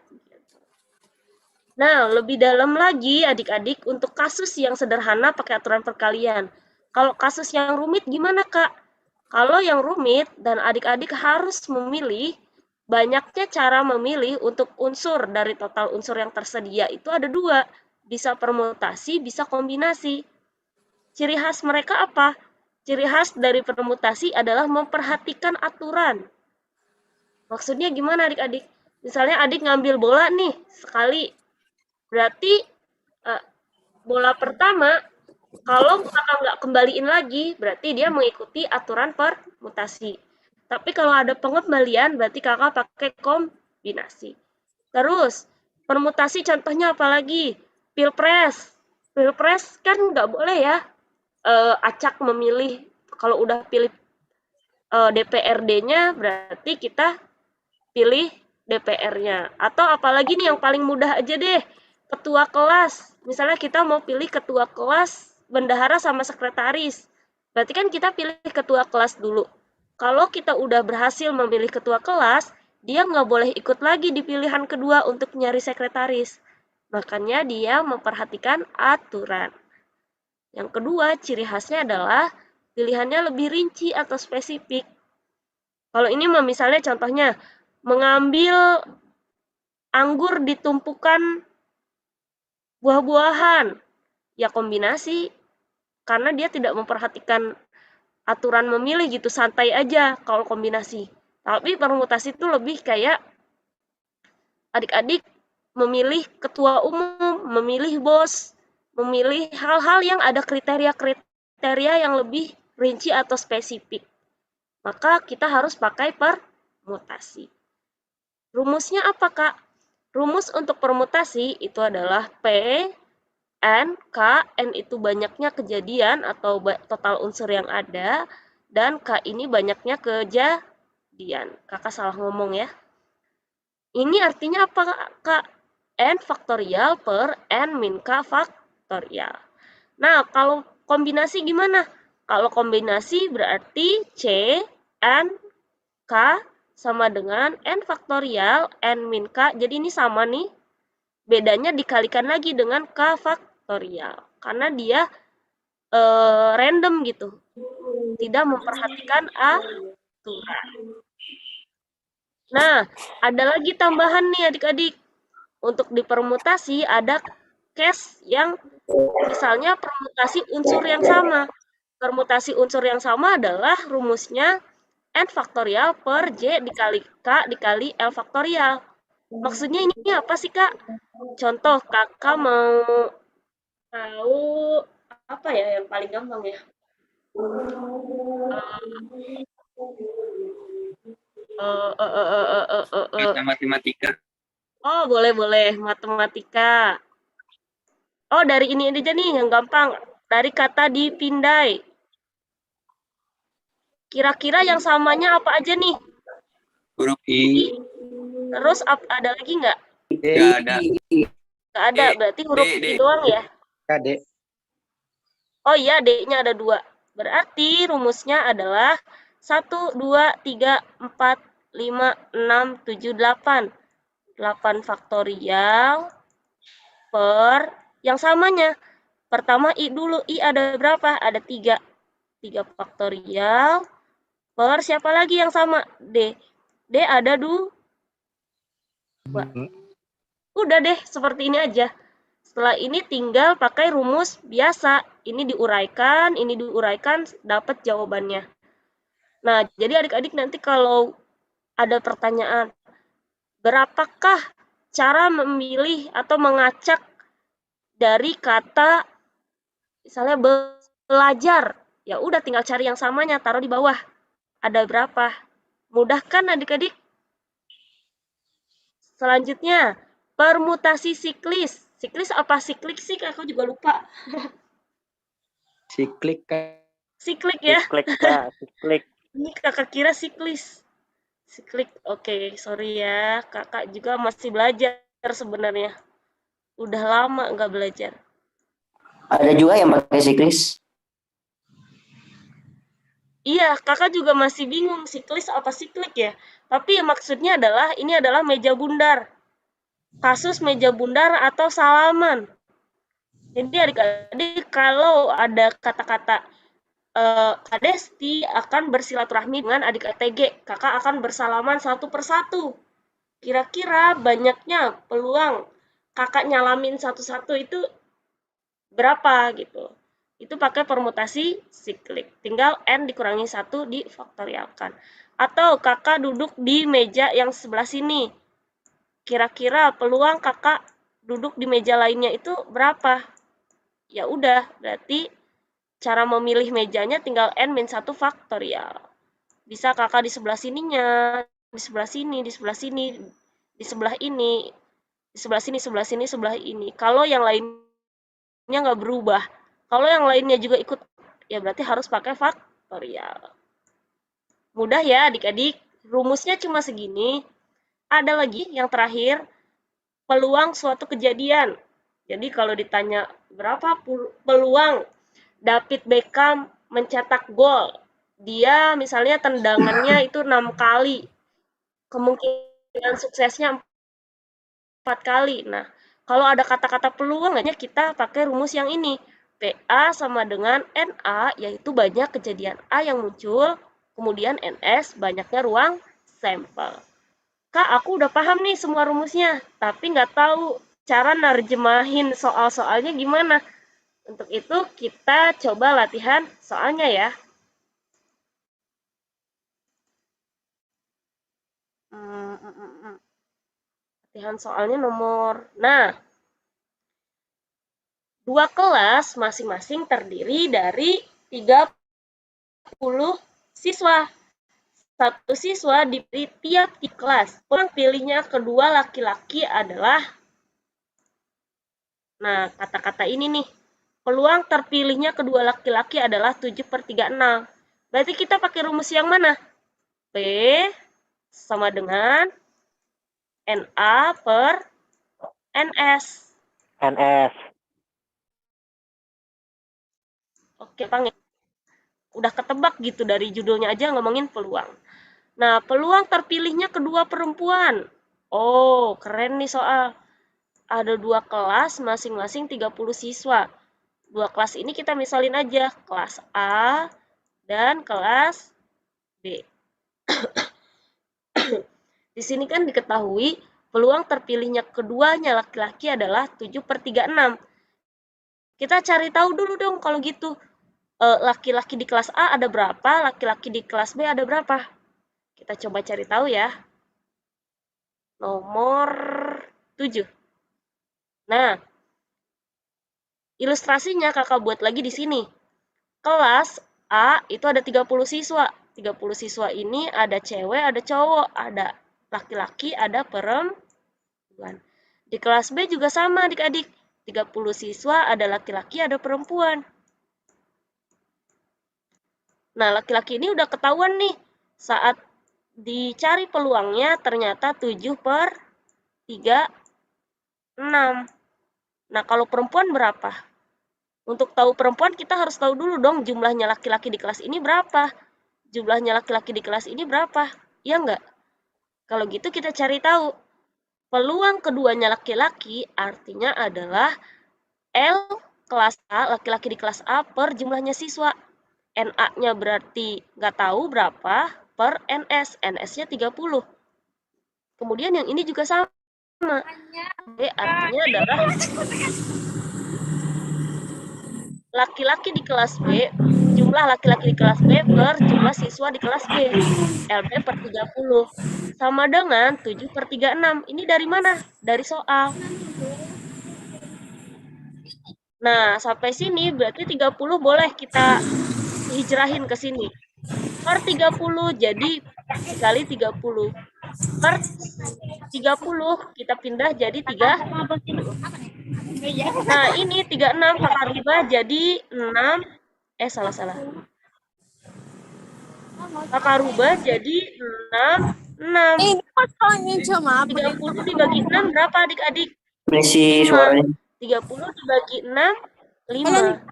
Nah, lebih dalam lagi adik-adik untuk kasus yang sederhana pakai aturan perkalian. Kalau kasus yang rumit gimana, Kak? Kalau yang rumit dan adik-adik harus memilih, banyaknya cara memilih untuk unsur dari total unsur yang tersedia itu ada 2. Bisa permutasi, bisa kombinasi. Ciri khas mereka apa? Ciri khas dari permutasi adalah memperhatikan aturan. Maksudnya gimana adik-adik? Misalnya adik ngambil bola nih, sekali. Berarti bola pertama, kalau kakak nggak kembaliin lagi, berarti dia mengikuti aturan permutasi. Tapi kalau ada pengembalian, berarti kakak pakai kombinasi. Terus, permutasi contohnya apa lagi? Pilpres. Pilpres kan nggak boleh ya acak memilih. Kalau udah pilih DPRD-nya, berarti kita pilih DPR-nya. Atau apalagi nih yang paling mudah aja deh, ketua kelas. Misalnya kita mau pilih ketua kelas, bendahara sama sekretaris. Berarti kan kita pilih ketua kelas dulu. Kalau kita udah berhasil memilih ketua kelas, dia nggak boleh ikut lagi di pilihan kedua untuk nyari sekretaris. Makanya dia memperhatikan aturan. Yang kedua, ciri khasnya adalah pilihannya lebih rinci atau spesifik. Kalau ini misalnya contohnya, mengambil anggur di tumpukan buah-buahan. ya kombinasi. Karena dia tidak memperhatikan aturan memilih gitu, santai aja kalau kombinasi. Tapi permutasi itu lebih kayak adik-adik memilih ketua umum, memilih bos, memilih hal-hal yang ada kriteria-kriteria yang lebih rinci atau spesifik. Maka kita harus pakai permutasi. Rumusnya apa, Kak? Rumus untuk permutasi itu adalah P, N, K, N itu banyaknya kejadian atau total unsur yang ada, dan K ini banyaknya kejadian. Kakak salah ngomong ya. Ini artinya apa, Kak? N faktorial per N min K faktorial. Nah, kalau kombinasi gimana? Kalau kombinasi berarti C, N, K sama dengan N faktorial N min K. Jadi ini sama nih. Bedanya dikalikan lagi dengan K faktorial. Karena dia random gitu. Tidak memperhatikan aturan. Nah, ada lagi tambahan nih adik-adik. Untuk dipermutasi ada case yang misalnya permutasi unsur yang sama. Permutasi unsur yang sama adalah rumusnya N faktorial per J dikali K dikali L faktorial. Maksudnya ini apa sih, Kak? Contoh, Kakak mau tahu apa ya yang paling gampang ya? Matematika. Oh, boleh. Matematika. Oh, dari ini aja nih yang gampang. Dari kata dipindai. Kira-kira yang samanya apa aja nih? Huruf I. Terus ada lagi nggak? Nggak ada. Nggak ada, berarti huruf I doang ya? D. Oh iya, D-nya ada 2. Berarti rumusnya adalah 1, 2, 3, 4, 5, 6, 7, 8. 8 faktorial per yang samanya. Pertama I dulu. I ada berapa? Ada 3. 3 faktorial per siapa lagi yang sama? D. D ada 2. Udah deh, seperti ini aja. Setelah ini tinggal pakai rumus biasa. Ini diuraikan, dapat jawabannya. Nah, jadi adik-adik nanti kalau ada pertanyaan, berapakah cara memilih atau mengacak dari kata misalnya belajar? Ya udah tinggal cari yang samanya, taruh di bawah. Ada berapa? Mudah kan adik-adik? Selanjutnya, permutasi siklis. Siklis apa siklik sih? Aku juga lupa. Siklik, Kak. Siklik ya? Siklik, Kak. Siklik. Ini kakak kira siklis. Siklik, oke, sorry ya. Kakak juga masih belajar sebenarnya. Udah lama nggak belajar. Ada juga yang pakai siklis. Iya, kakak juga masih bingung siklis apa siklik ya. Tapi maksudnya adalah ini adalah meja bundar. Kasus meja bundar atau salaman. Jadi adik-adik kalau ada kata-kata Kak Desti akan bersilaturahmi dengan adik ATG. Kakak akan bersalaman satu persatu. Kira-kira banyaknya peluang kakak nyalamin satu-satu itu berapa gitu. Itu pakai permutasi siklik. Tinggal N dikurangi 1 difaktorialkan. Atau kakak duduk di meja yang sebelah sini. Kira-kira peluang kakak duduk di meja lainnya itu berapa? Ya udah, berarti cara memilih mejanya tinggal N-1 faktorial. Bisa kakak di sebelah sininya, di sebelah sini, di sebelah sini, di sebelah ini, di sebelah sini, sebelah sini, sebelah ini. Kalau yang lainnya nggak berubah, kalau yang lainnya juga ikut, ya berarti harus pakai faktorial. Mudah ya adik-adik, rumusnya cuma segini. Ada lagi yang terakhir, peluang suatu kejadian. Jadi kalau ditanya berapa peluang David Beckham mencetak gol, dia misalnya tendangannya itu 6 kali, kemungkinan suksesnya 4 kali. Nah, kalau ada kata-kata peluang, kita pakai rumus yang ini. PA sama dengan NA, yaitu banyak kejadian A yang muncul, kemudian NS, banyaknya ruang sampel. Kak, aku udah paham nih semua rumusnya, tapi nggak tahu cara nerjemahin soal-soalnya gimana. Untuk itu kita coba latihan soalnya ya. Latihan soalnya nomor. Nah, 2 kelas masing-masing terdiri dari 30 siswa. 1 siswa diberi tiap kelas. Peluang pilihnya kedua laki-laki adalah, nah kata-kata ini nih, peluang terpilihnya kedua laki-laki adalah 7/36. Berarti kita pakai rumus yang mana? P sama dengan NA per NS. NS. Oke, Bang. Udah ketebak gitu dari judulnya aja ngomongin peluang. Nah, peluang terpilihnya kedua perempuan. Oh, keren nih soal. Ada 2 kelas, masing-masing 30 siswa. 2 kelas ini kita misalin aja, kelas A dan kelas B. Di sini kan diketahui peluang terpilihnya keduanya laki-laki adalah 7/36. Kita cari tahu dulu dong kalau gitu. Laki-laki di kelas A ada berapa, laki-laki di kelas B ada berapa? Kita coba cari tahu ya. Nomor 7. Nah, ilustrasinya kakak buat lagi di sini. Kelas A itu ada 30 siswa. 30 siswa ini ada cewek, ada cowok, ada laki-laki, ada perempuan. Di kelas B juga sama adik-adik. 30 siswa ada laki-laki, ada perempuan. Nah, laki-laki ini udah ketahuan nih. Saat dicari peluangnya ternyata 7/36. Nah, kalau perempuan berapa? Untuk tahu perempuan kita harus tahu dulu dong jumlahnya laki-laki di kelas ini berapa. Jumlahnya laki-laki di kelas ini berapa? Iya enggak? Kalau gitu kita cari tahu. Peluang keduanya laki-laki artinya adalah L kelas A, laki-laki di kelas A per jumlahnya siswa. NA-nya berarti nggak tahu berapa per NS. NS-nya 30. Kemudian yang ini juga sama. B artinya adalah laki-laki di kelas B, jumlah laki-laki di kelas B per jumlah siswa di kelas B. LB per 30. Sama dengan 7/36. Ini dari mana? Dari soal. Nah, sampai sini berarti 30 boleh kita hijrahin ke sini. Per 30 jadi dikali 30. Per 30 kita pindah jadi 3. Nah, ini 36 kakak rubah jadi 6. Salah. Kakak rubah jadi 6. Ini kosongnya cuma 30 dibagi 6 berapa adik-adik? Messi suaranya. 30 dibagi 6, 5.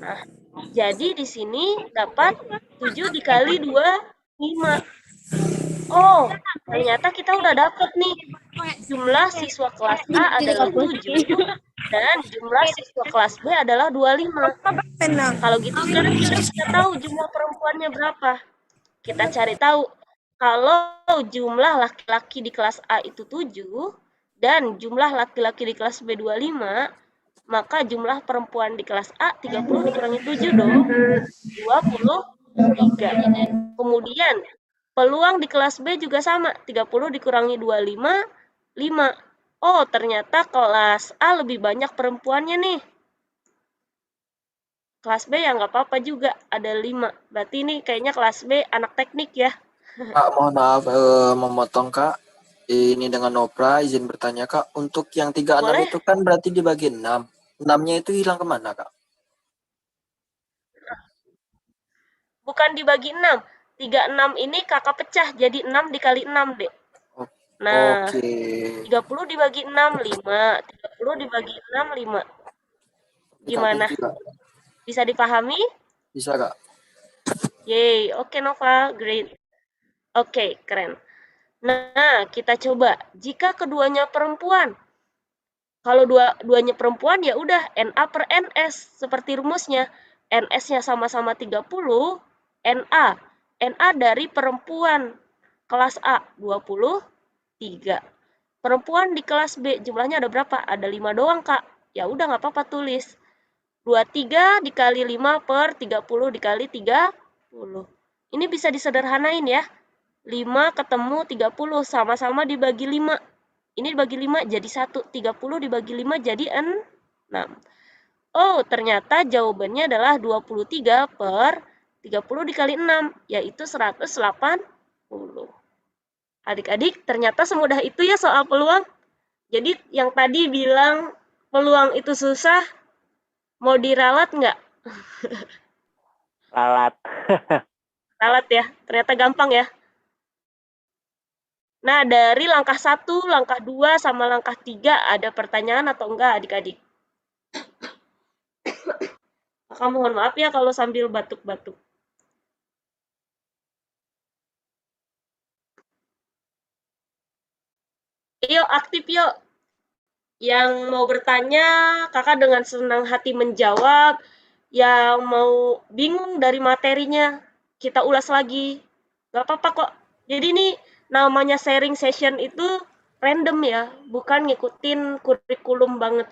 Nah, jadi di sini dapat 7 dikali 2, 5. Oh, ternyata kita udah dapet nih. Jumlah siswa kelas A adalah 7 dan jumlah siswa kelas B adalah 25. Kalau gitu sekarang kita tahu jumlah perempuannya berapa. Kita cari tahu. Kalau jumlah laki-laki di kelas A itu 7 dan jumlah laki-laki di kelas B 25, maka jumlah perempuan di kelas A 30 dikurangi 7 dong. 23. Kemudian peluang di kelas B juga sama. 30 dikurangi 25, 5. Oh, ternyata kelas A lebih banyak perempuannya nih. Kelas B ya nggak apa-apa juga, ada 5. Berarti ini kayaknya kelas B anak teknik ya. Kak, mohon maaf memotong Kak. Ini dengan Nopra, izin bertanya Kak. Untuk yang 36 Boleh. itu kan berarti dibagi 6. 6-nya itu hilang kemana Kak? Bukan dibagi 6. 36 ini kakak pecah jadi 6 dikali 6, Dek. Nah, Oke. 30 dibagi 6, 5. 30 dibagi 6, 5. Gimana? Bisa dipahami? Bisa Kak. Yeay, oke Nova, great. Oke, keren. Nah, kita coba. Jika keduanya perempuan. Kalau duanya perempuan ya udah NA per NS seperti rumusnya. NS-nya sama-sama 30, NA dari perempuan kelas A 23. Perempuan di kelas B jumlahnya ada berapa? Ada 5 doang, Kak. Ya udah nggak apa-apa tulis. 23 dikali 5 per 30 dikali 30. Ini bisa disederhanain ya. 5 ketemu 30 sama-sama dibagi 5. Ini dibagi 5 jadi 1. 30 dibagi 5 jadi 6. Oh, ternyata jawabannya adalah 23 per 30 dikali 6, yaitu 180. Adik-adik, ternyata semudah itu ya soal peluang. Jadi yang tadi bilang peluang itu susah, mau diralat nggak? Lalat. Ralat ya, ternyata gampang ya. Nah, dari langkah 1, langkah 2, sama langkah 3 ada pertanyaan atau enggak adik-adik? Kakak mohon maaf ya kalau sambil batuk-batuk. Yuk, aktif yuk. Yang mau bertanya, kakak dengan senang hati menjawab. Yang mau bingung dari materinya, kita ulas lagi. Gak apa-apa kok. Jadi ini namanya sharing session itu random ya, bukan ngikutin kurikulum banget.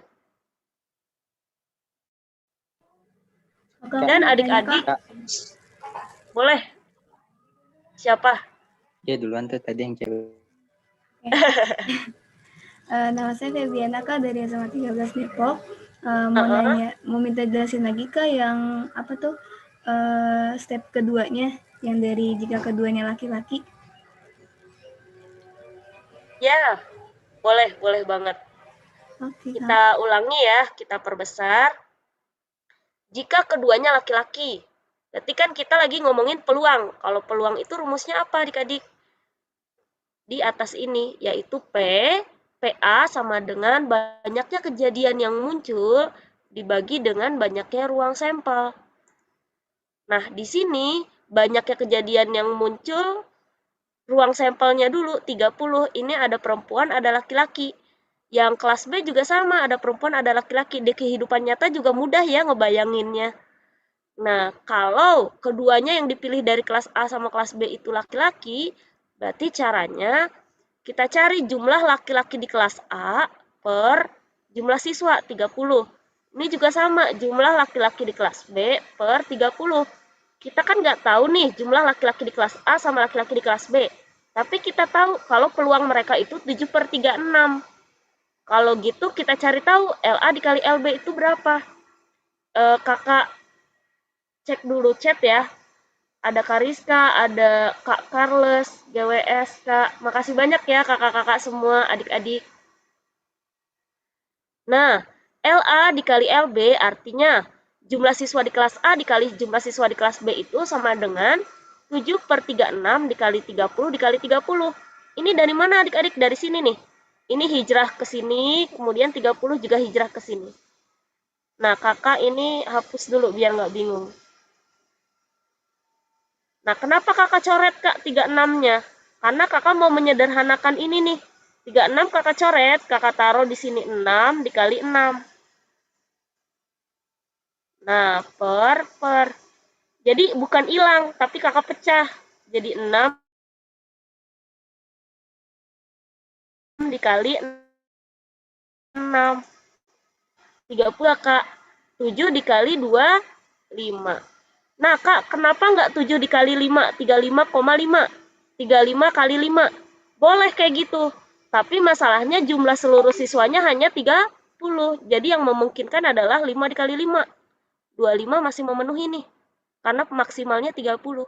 Dan adik-adik, boleh. Siapa? Ya duluan tuh tadi yang cewek. Nama saya Febiana Kak dari SMA 13 Depok. Mau minta jelasin lagi Kak yang apa tuh step keduanya yang dari jika keduanya laki-laki. Ya, boleh banget. Oke, Kita ulangi ya, kita perbesar. Jika keduanya laki-laki, berarti kan kita lagi ngomongin peluang. Kalau peluang itu rumusnya apa adik-adik? Di atas ini, yaitu PA sama dengan banyaknya kejadian yang muncul dibagi dengan banyaknya ruang sampel. Nah, di sini banyaknya kejadian yang muncul, ruang sampelnya dulu 30, ini ada perempuan, ada laki-laki. Yang kelas B juga sama, ada perempuan, ada laki-laki. Di kehidupan nyata juga mudah ya ngebayanginnya. Nah, kalau keduanya yang dipilih dari kelas A sama kelas B itu laki-laki, berarti caranya kita cari jumlah laki-laki di kelas A per jumlah siswa 30. Ini juga sama, jumlah laki-laki di kelas B per 30. Kita kan nggak tahu nih jumlah laki-laki di kelas A sama laki-laki di kelas B. Tapi kita tahu kalau peluang mereka itu 7/36. Kalau gitu kita cari tahu LA dikali LB itu berapa. Kakak cek dulu chat ya. Ada Kariska, ada Kak Carles, GWS, Kak. Makasih banyak ya kakak-kakak semua, adik-adik. Nah, LA dikali LB artinya jumlah siswa di kelas A dikali jumlah siswa di kelas B itu sama dengan 7/36 dikali 30 dikali 30. Ini dari mana adik-adik? Dari sini nih. Ini hijrah ke sini, kemudian 30 juga hijrah ke sini. Nah, kakak ini hapus dulu biar nggak bingung. Nah, kenapa kakak coret kak 36-nya? Karena kakak mau menyederhanakan ini nih. 36 kakak coret, kakak taruh di sini 6 dikali 6. Nah, per. Jadi bukan hilang, tapi kakak pecah. Jadi 6 dikali 6. 30 kak. 7 dikali 2, 5. Nah kak, kenapa nggak 7 dikali 5? 35,5. 35 kali 5. Boleh kayak gitu. Tapi masalahnya jumlah seluruh siswanya hanya 30. Jadi yang memungkinkan adalah 5 dikali 5. 25 masih memenuhi nih. Karena maksimalnya 30.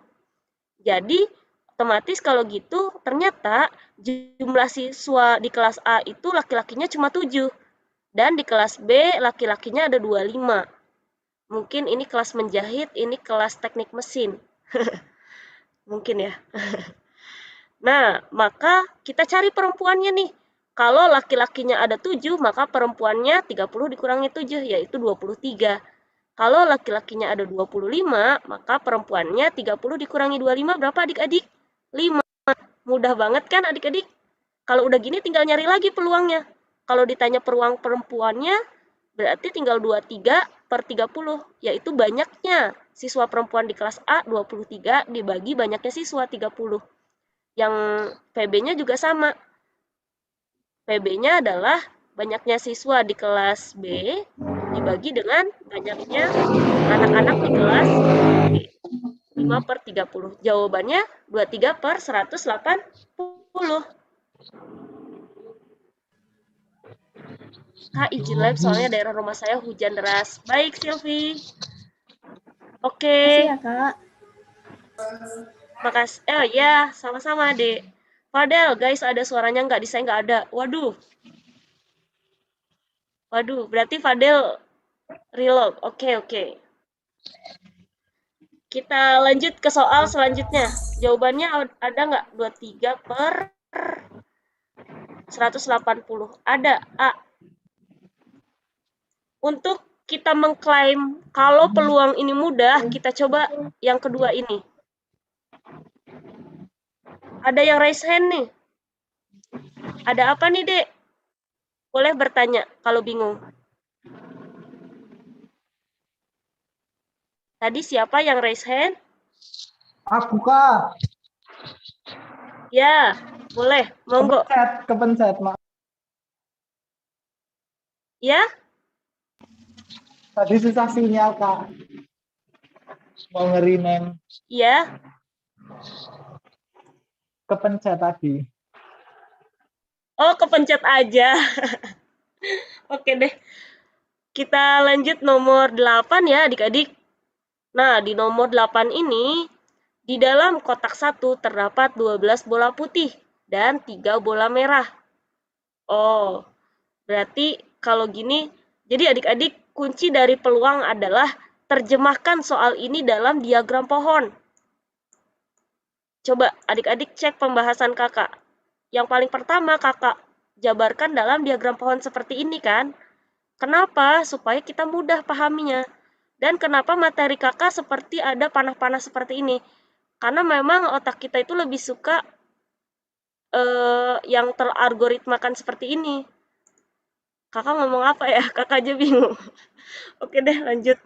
Jadi otomatis kalau gitu ternyata jumlah siswa di kelas A itu laki-lakinya cuma 7. Dan di kelas B laki-lakinya ada 25. Mungkin ini kelas menjahit, ini kelas teknik mesin. Mungkin ya. Nah, maka kita cari perempuannya nih. Kalau laki-lakinya ada 7, maka perempuannya 30 dikurangi 7, yaitu 23. Kalau laki-lakinya ada 25, maka perempuannya 30 dikurangi 25, berapa adik-adik? 5. Mudah banget kan adik-adik? Kalau udah gini tinggal nyari lagi peluangnya. Kalau ditanya peluang perempuannya, berarti tinggal 23/30, yaitu banyaknya siswa perempuan di kelas A 23 dibagi banyaknya siswa 30. Yang PB-nya juga sama. PB-nya adalah banyaknya siswa di kelas B dibagi dengan banyaknya anak-anak di kelas 5/30. Jawabannya 23/180. Kak, izin live soalnya daerah rumah saya hujan deras. Baik, Silvi. Oke. Makasih ya, Kak. Makasih. Ya, sama-sama, Dek. Fadel, guys, ada suaranya nggak? Di saya nggak ada. Waduh. Berarti Fadel reload. Oke. Kita lanjut ke soal selanjutnya. Jawabannya ada nggak? 23/180. Ada. A. Untuk kita mengklaim kalau peluang ini mudah, kita coba yang kedua ini. Ada yang raise hand nih. Ada apa nih, Dek? Boleh bertanya kalau bingung. Tadi siapa yang raise hand? Aku, Kak. Ya, boleh. Monggo. Kepencet, Mak. Ya? Tadi susah sinyal, Kak. Mau nge-rename. Ya. Kepencet tadi. Oh, kepencet aja. Oke deh. Kita lanjut nomor 8 ya, adik-adik. Nah, di nomor 8 ini, di dalam kotak 1 terdapat 12 bola putih dan 3 bola merah. Oh, berarti kalau gini, jadi adik-adik, kunci dari peluang adalah terjemahkan soal ini dalam diagram pohon. Coba adik-adik cek pembahasan kakak. Yang paling pertama kakak jabarkan dalam diagram pohon seperti ini kan. Kenapa? Supaya kita mudah pahaminya. Dan kenapa materi kakak seperti ada panah-panah seperti ini? Karena memang otak kita itu lebih suka yang teralgoritmakan seperti ini. Kakak ngomong apa ya? Kakak aja bingung. Oke deh, lanjut.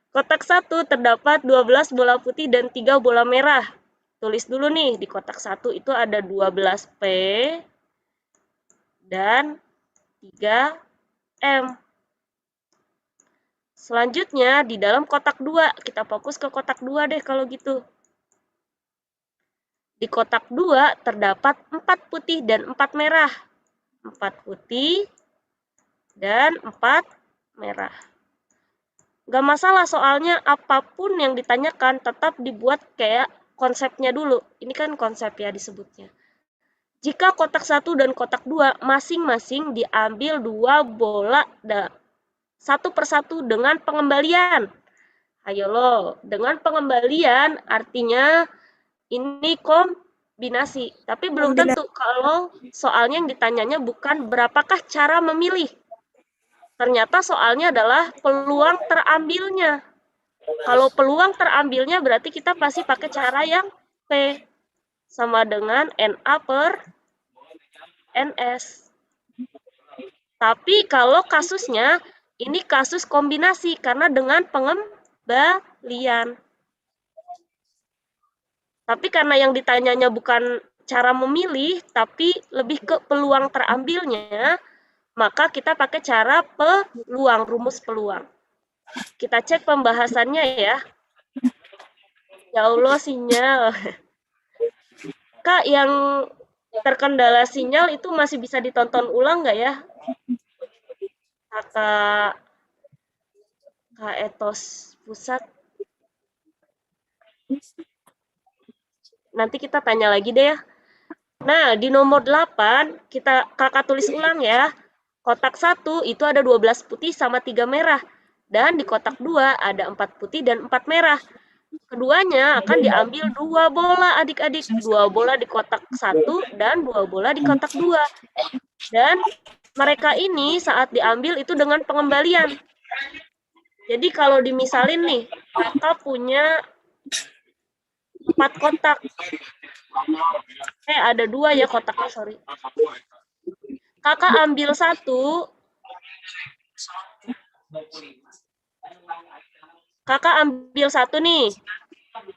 Kotak 1 terdapat 12 bola putih dan 3 bola merah. Tulis dulu nih, di kotak 1 itu ada 12 P dan 3 M. Selanjutnya, di dalam kotak 2, kita fokus ke kotak 2 deh kalau gitu. Di kotak 2 terdapat 4 putih dan 4 merah. 4 putih dan 4 merah. Gak masalah soalnya apapun yang ditanyakan tetap dibuat kayak konsepnya dulu. Ini kan konsep ya disebutnya. Jika kotak 1 dan kotak 2 masing-masing diambil 2 bola satu persatu dengan pengembalian. Ayo lo, dengan pengembalian artinya ini kombinasi. Tapi belum tentu kalau soalnya yang ditanyanya bukan berapakah cara memilih. Ternyata soalnya adalah peluang terambilnya. Kalau peluang terambilnya berarti kita pasti pakai cara yang P. Sama dengan NA per NS. Tapi kalau kasusnya, ini kasus kombinasi karena dengan pengembalian. Tapi karena yang ditanyanya bukan cara memilih, tapi lebih ke peluang terambilnya, maka kita pakai cara peluang, rumus peluang. Kita cek pembahasannya ya. Ya Allah, sinyal. Kak, yang terkendala sinyal itu masih bisa ditonton ulang nggak ya? Kak Etos Pusat. Nanti kita tanya lagi deh ya. Nah, di nomor 8, kakak tulis ulang ya. Kotak 1 itu ada 12 putih sama 3 merah. Dan di kotak 2 ada 4 putih dan 4 merah. Keduanya akan diambil 2 bola adik-adik. 2 bola di kotak 1 dan 2 bola di kotak 2. Dan mereka ini saat diambil itu dengan pengembalian. Jadi kalau dimisalin nih, kakak punya 4 kotak. Ada 2 ya kotaknya, sorry. Kakak ambil 1. Kakak ambil 1 nih.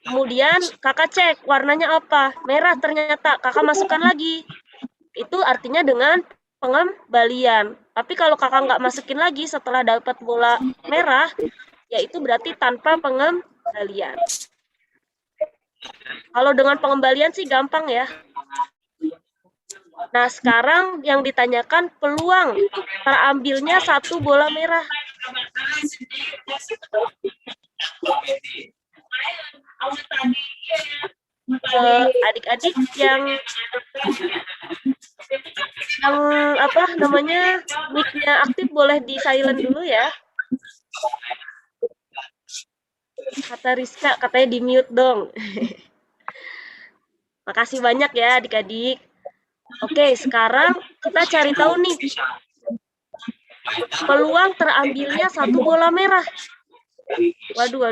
Kemudian kakak cek warnanya apa. Merah ternyata. Kakak masukkan lagi. Itu artinya dengan pengembalian. Tapi kalau kakak nggak masukin lagi setelah dapat bola merah, ya itu berarti tanpa pengembalian. Kalau dengan pengembalian sih gampang ya. Nah, sekarang yang ditanyakan peluang terambilnya 1 bola merah. Adik-adik yang apa namanya, mic-nya aktif boleh di silent dulu ya. Kata Rizka, katanya di mute dong. Makasih banyak ya adik-adik. Oke, sekarang kita cari tahu nih peluang terambilnya 1 bola merah. Waduh.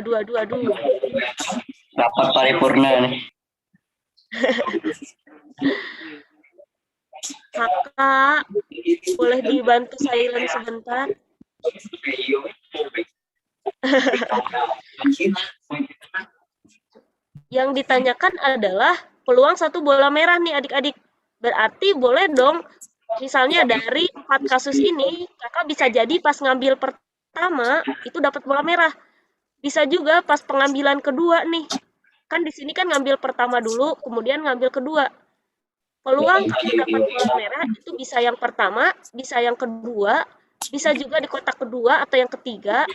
Rapat paripurna nih. Kakak, boleh dibantu silent sebentar? Yang ditanyakan adalah peluang 1 bola merah nih adik-adik. Berarti boleh dong, misalnya dari 4 kasus ini, kakak bisa jadi pas ngambil pertama, itu dapat bola merah. Bisa juga pas pengambilan kedua nih. Kan di sini kan ngambil pertama dulu, kemudian ngambil kedua. Peluang kakak dapat bola merah itu bisa yang pertama, bisa yang kedua, bisa juga di kotak kedua atau yang ketiga,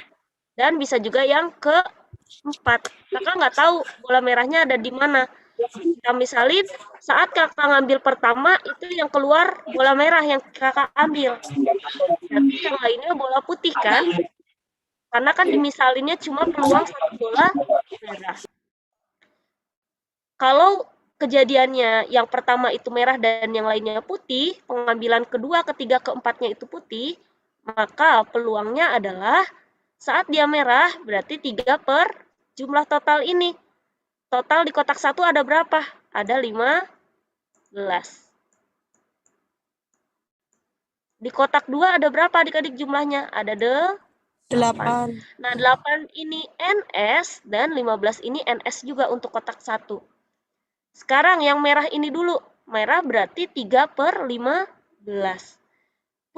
dan bisa juga yang keempat. Kakak nggak tahu bola merahnya ada di mana. Kita misalin saat kakak ngambil pertama itu yang keluar bola merah yang kakak ambil. Tapi yang lainnya bola putih kan? Karena kan dimisalinnya cuma peluang 1 bola merah. Kalau kejadiannya yang pertama itu merah dan yang lainnya putih, pengambilan kedua, ketiga, keempatnya itu putih, maka peluangnya adalah saat dia merah berarti 3 per jumlah total ini. Total di kotak 1 ada berapa? Ada 15. Di kotak 2 ada berapa adik-adik jumlahnya? Ada 8. Nah, 8 ini NS dan 15 ini NS juga untuk kotak 1. Sekarang yang merah ini dulu. Merah berarti 3 per 15.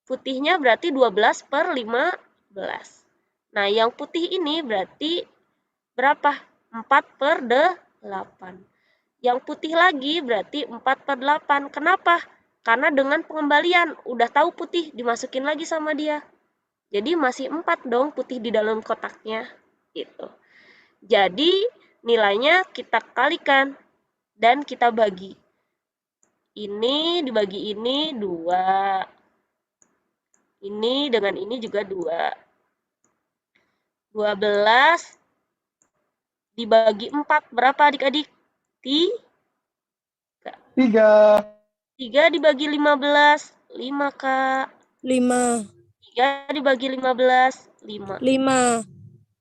Putihnya berarti 12 per 15. Nah, yang putih ini berarti berapa? 4 per 8. Yang putih lagi berarti 4 per 8. Kenapa? Karena dengan pengembalian, udah tahu putih, dimasukin lagi sama dia. Jadi masih 4 dong putih di dalam kotaknya. Gitu. Jadi nilainya kita kalikan dan kita bagi. Ini dibagi ini 2. Ini dengan ini juga 2. 12 dibagi 4 berapa adik-adik? 3. 3 dibagi 15, 5 Kak. 5. 3 dibagi 15, 5. 5.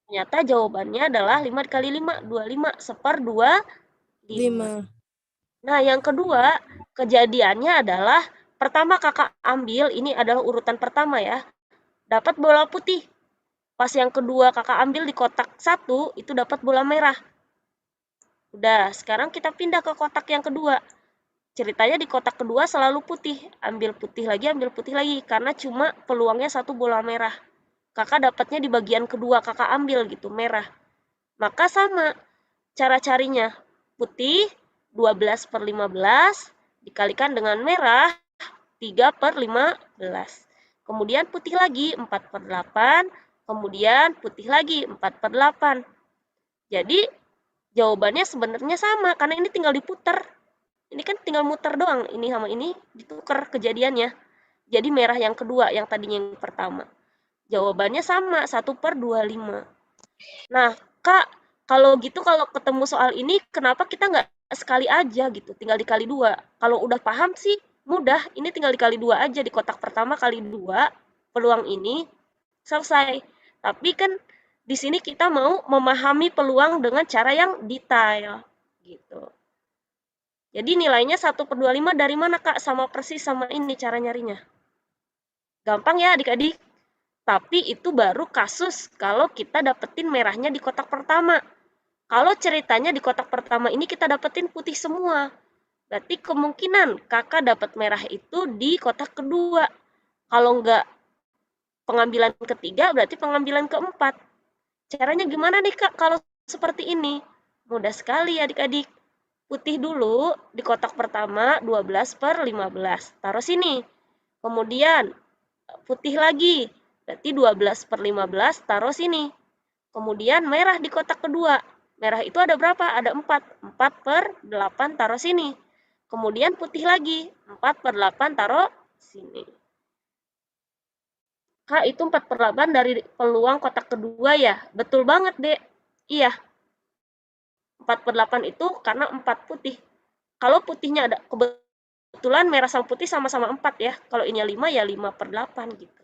Ternyata jawabannya adalah 5 dikali 5, 25, 1/25. Nah, yang kedua, kejadiannya adalah, pertama kakak ambil, ini adalah urutan pertama ya, dapat bola putih. Pas yang kedua kakak ambil di kotak 1, itu dapat bola merah. Udah, sekarang kita pindah ke kotak yang kedua. Ceritanya di kotak kedua selalu putih. Ambil putih lagi, karena cuma peluangnya 1 bola merah. Kakak dapatnya di bagian kedua, kakak ambil gitu, merah. Maka sama cara carinya. Putih 12 per 15 dikalikan dengan merah 3 per 15. Kemudian putih lagi 4 per 8. Kemudian putih lagi 4 per 8. Jadi jawabannya sebenarnya sama, karena ini tinggal diputar. Ini kan tinggal muter doang, ini sama ini ditukar kejadiannya. Jadi merah yang kedua, yang tadinya yang pertama. Jawabannya sama, 1 per 25. Nah, Kak, kalau gitu kalau ketemu soal ini, kenapa kita nggak sekali aja gitu, tinggal dikali 2? Kalau udah paham sih, mudah. Ini tinggal dikali 2 aja, di kotak pertama kali 2, peluang ini, selesai. Tapi kan di sini kita mau memahami peluang dengan cara yang detail. Gitu. Jadi nilainya 1 per 25 dari mana, Kak? Sama persis sama ini cara nyarinya. Gampang ya adik-adik? Tapi itu baru kasus kalau kita dapetin merahnya di kotak pertama. Kalau ceritanya di kotak pertama ini kita dapetin putih semua. Berarti kemungkinan kakak dapat merah itu di kotak kedua. Kalau enggak pengambilan ketiga, berarti pengambilan keempat. Caranya gimana nih Kak kalau seperti ini? Mudah sekali adik-adik. Putih dulu di kotak pertama 12/15. Taruh sini. Kemudian putih lagi. Berarti 12/15 taruh sini. Kemudian merah di kotak kedua. Merah itu ada berapa? Ada 4. 4/8 taruh sini. Kemudian putih lagi. 4/8 taruh sini. Kak, itu 4/8 dari peluang kotak kedua ya? Betul banget, Dek. Iya. 4/8 itu karena 4 putih. Kalau putihnya ada, kebetulan merah sama putih sama-sama 4 ya. Kalau ini 5 ya 5/8 gitu.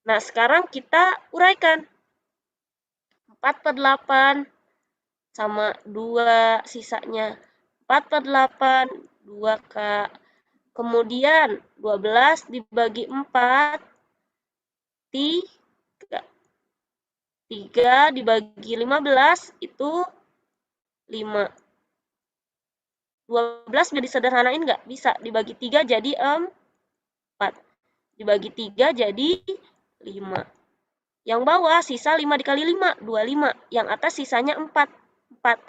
Nah, sekarang kita uraikan. 4/8 sama 2 sisanya. 4/8, 2 Kak. Kemudian 12 dibagi 4, 3. 3 dibagi 15 itu 5. 12 bisa disederhanain nggak? Bisa. Dibagi 3 jadi 4. Dibagi 3 jadi 5. Yang bawah sisa 5 dikali 5, 25. Yang atas sisanya 4. 4.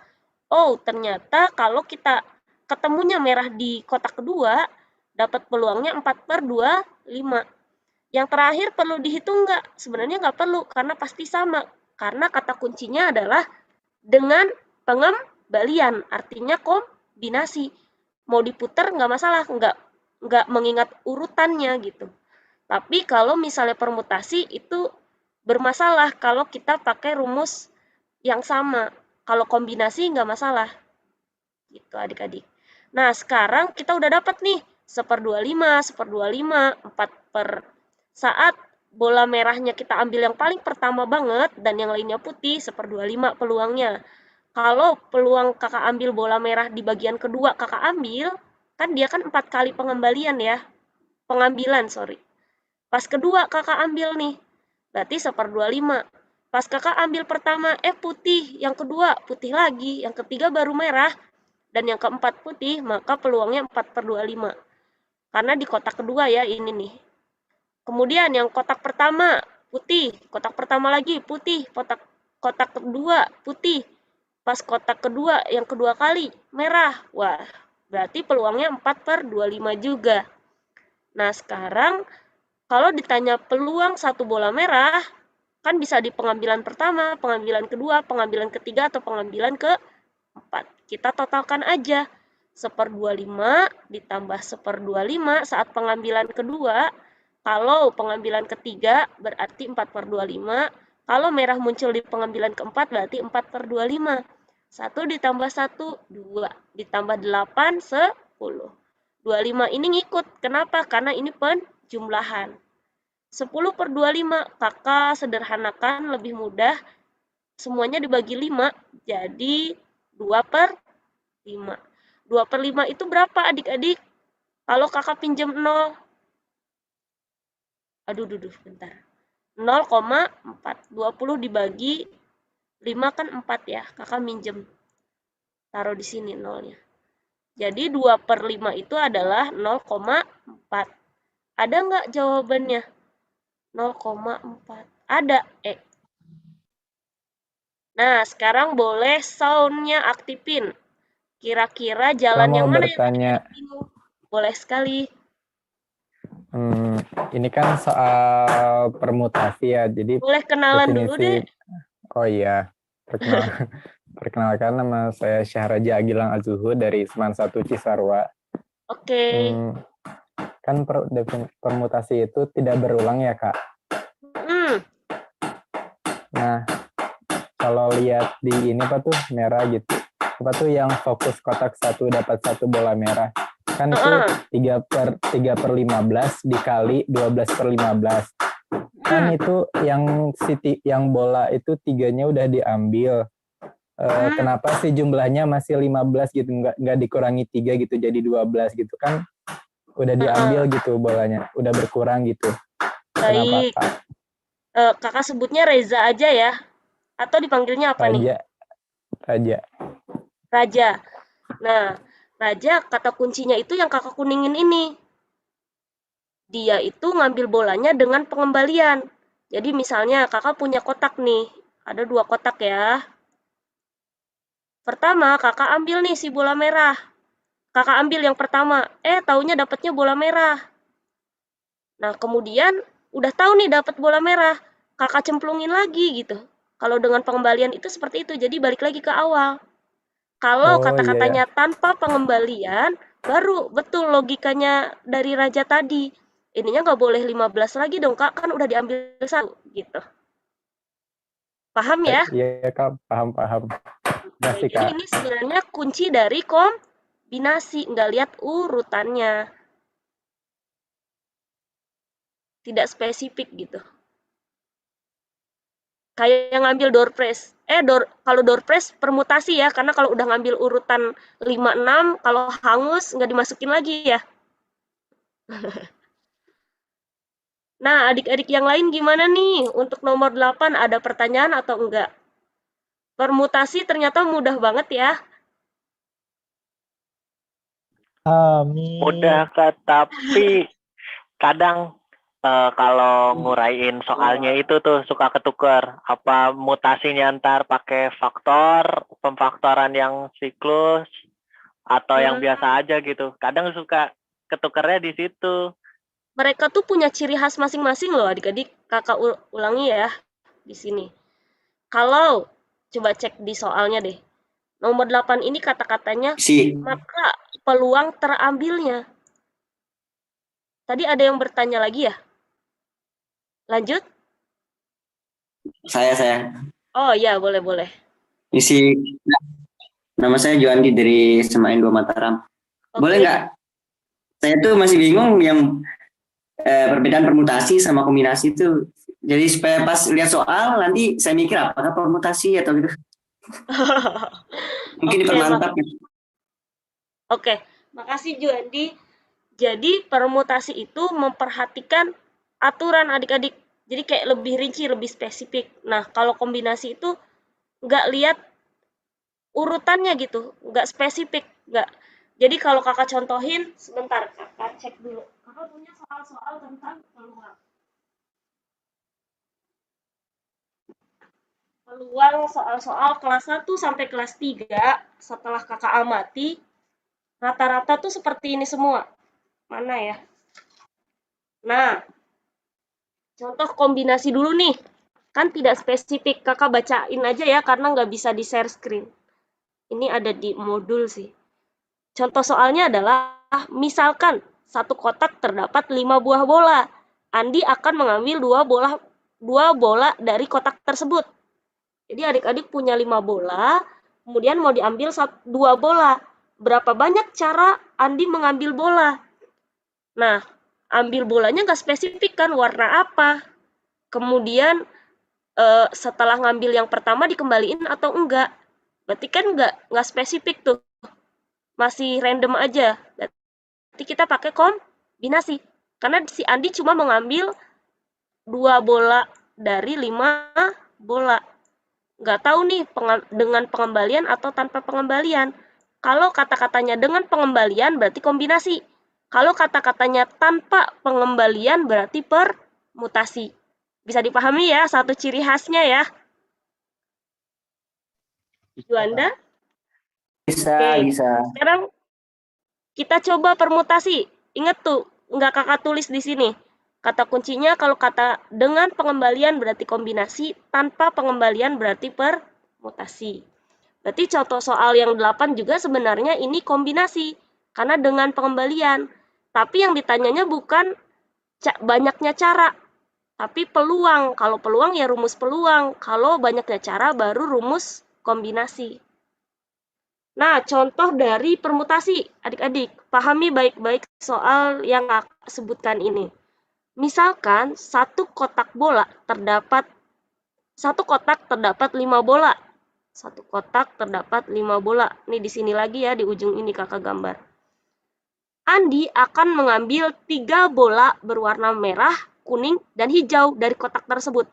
Oh, ternyata kalau kita ketemunya merah di kotak kedua, dapat peluangnya 4/25. Yang terakhir perlu dihitung nggak? Sebenarnya nggak perlu, karena pasti sama. Karena kata kuncinya adalah dengan pengembalian, artinya kombinasi. Mau diputar nggak masalah, nggak mengingat urutannya gitu. Tapi kalau misalnya permutasi itu bermasalah kalau kita pakai rumus yang sama. Kalau kombinasi nggak masalah. Gitu adik-adik. Nah, sekarang kita udah dapat nih 1/25, 1/25, 4 saat bola merahnya kita ambil yang paling pertama banget dan yang lainnya putih, 1/25 peluangnya. Kalau peluang kakak ambil bola merah di bagian kedua kakak ambil, kan dia kan 4 kali pengembalian ya. Pengambilan, sorry. Pas kedua kakak ambil nih, berarti 1/25. Pas kakak ambil pertama, putih, yang kedua putih lagi, yang ketiga baru merah, dan yang keempat putih, maka peluangnya 4/25. Karena di kotak kedua ya, ini nih. Kemudian yang kotak pertama, putih. Kotak pertama lagi, putih. Kotak kedua, putih. Pas kotak kedua, yang kedua kali, merah. Wah, berarti peluangnya 4/25 juga. Nah, sekarang kalau ditanya peluang satu bola merah, kan bisa di pengambilan pertama, pengambilan kedua, pengambilan ketiga, atau pengambilan keempat. Kita totalkan aja. 1/25 ditambah 1/25 saat pengambilan kedua. Kalau pengambilan ketiga berarti 4/25. Kalau merah muncul di pengambilan keempat berarti 4/25. 1 ditambah 1, 2. Ditambah 8, 10. 25 ini ngikut. Kenapa? Karena ini penjumlahan. 10/25 kakak sederhanakan lebih mudah. Semuanya dibagi 5, jadi 2/5. 2/5 itu berapa adik-adik? Kalau kakak pinjam 0. Aduh, bentar. 0,4. 20 dibagi 5 kan 4 ya. Kakak minjem. Taruh di sini 0-nya. Jadi 2/5 itu adalah 0,4. Ada nggak jawabannya? 0,4. Ada. Nah, sekarang boleh sound-nya aktifin. Kira-kira jalan yang mana bertanya. yang bingung? Boleh sekali. Ini kan soal permutasi ya, jadi boleh kenalan dulu deh. Oh iya, perkenalkan nama saya Syahraja Agilang Azuhud dari Seman 1 Cisarua. Oke. Kan permutasi itu tidak berulang ya, Kak? Nah, kalau lihat di ini apa tuh merah gitu, apa tuh yang fokus kotak 1 dapat 1 bola merah. Kan itu 3/15 dikali 12/15. Kan itu yang bola itu 3-nya udah diambil. Kenapa sih jumlahnya masih 15 gitu, nggak dikurangi 3 gitu jadi 12 gitu kan? Udah diambil gitu bolanya, udah berkurang gitu. Baik. Kenapa, Kak? Kakak sebutnya Reza aja ya? Atau dipanggilnya apa nih? Raja. Raja. Nah, Raja, kata kuncinya itu yang kakak kuningin ini. Dia itu ngambil bolanya dengan pengembalian. Jadi misalnya kakak punya kotak nih, ada 2 kotak ya. Pertama, kakak ambil nih si bola merah. Kakak ambil yang pertama, taunya dapatnya bola merah. Nah, kemudian udah tahu nih dapat bola merah, kakak cemplungin lagi gitu. Kalau dengan pengembalian itu seperti itu, jadi balik lagi ke awal. Kalau Oh, kata-katanya iya ya. tanpa pengembalian, baru betul logikanya dari Raja tadi. Ininya nggak boleh 15 lagi dong, Kak, kan udah diambil 1 gitu. Paham ya? Iya Kak, paham. Masih Jadi Kak. ini sebenarnya kunci dari kombinasi, nggak lihat urutannya. Tidak spesifik gitu. Kayak ngambil door prize. Kalau door prize permutasi ya, karena kalau udah ngambil urutan 5, 6, kalau hangus nggak dimasukin lagi ya. Nah, adik-adik yang lain gimana nih? Untuk nomor 8 ada pertanyaan atau enggak? Permutasi ternyata mudah banget ya. Amin. Mudah Kak, tapi kadang kalau nguraiin soalnya itu tuh suka ketuker. Apa mutasinya ntar pakai faktor, pemfaktoran yang siklus, atau yang biasa aja gitu. Kadang suka ketukernya di situ. Mereka tuh punya ciri khas masing-masing loh adik-adik. Kakak ulangi ya di sini. Kalau coba cek di soalnya deh. Nomor 8 ini kata-katanya maka peluang terambilnya. Tadi ada yang bertanya lagi ya? Lanjut? Saya. Oh iya, boleh. Isi nama saya Joandi dari Semain 2 Mataram. Boleh nggak? Saya tuh masih bingung yang perbedaan permutasi sama kombinasi itu. Jadi supaya pas lihat soal nanti saya mikir apakah permutasi atau gitu. Mungkin dipermantap. Oke, makasih Juandi. Jadi permutasi itu memperhatikan aturan adik-adik. Jadi kayak lebih rinci, lebih spesifik. Nah, kalau kombinasi itu nggak lihat urutannya gitu, nggak spesifik, nggak. Jadi kalau kakak contohin, sebentar kakak cek dulu. Kakak punya soal-soal tentang peluang. Peluang soal-soal kelas 1 sampai kelas 3 setelah kakak amati, rata-rata tuh seperti ini semua. Mana ya? Nah, contoh kombinasi dulu nih. Kan tidak spesifik, kakak bacain aja ya karena nggak bisa di share screen. Ini ada di modul sih. Contoh soalnya adalah, misalkan satu kotak terdapat 5 buah bola. Andi akan mengambil 2 bola dari kotak tersebut. Jadi adik-adik punya 5 bola, kemudian mau diambil 2 bola. Berapa banyak cara Andi mengambil bola? Nah, ambil bolanya nggak spesifik kan, warna apa? Kemudian setelah ngambil yang pertama dikembaliin atau enggak? Berarti kan nggak spesifik tuh. Masih random aja. Berarti kita pakai kombinasi. Karena si Andi cuma mengambil 2 bola dari 5 bola. Nggak tahu nih dengan pengembalian atau tanpa pengembalian. Kalau kata-katanya dengan pengembalian berarti kombinasi. Kalau kata-katanya tanpa pengembalian berarti permutasi. Bisa dipahami ya satu ciri khasnya ya. Juanda? Bisa. Sekarang kita coba permutasi. Ingat tuh, nggak kakak tulis di sini. Kata kuncinya kalau kata dengan pengembalian berarti kombinasi, tanpa pengembalian berarti permutasi. Berarti contoh soal yang 8 juga sebenarnya ini kombinasi, karena dengan pengembalian. Tapi yang ditanyanya bukan banyaknya cara, tapi peluang. Kalau peluang ya rumus peluang, kalau banyaknya cara baru rumus kombinasi. Nah, contoh dari permutasi, adik-adik, pahami baik-baik soal yang aku sebutkan ini. Misalkan satu kotak terdapat 5 bola. Satu kotak terdapat 5 bola. Ini di sini lagi ya, di ujung ini kakak gambar. Andi akan mengambil 3 bola berwarna merah, kuning, dan hijau dari kotak tersebut.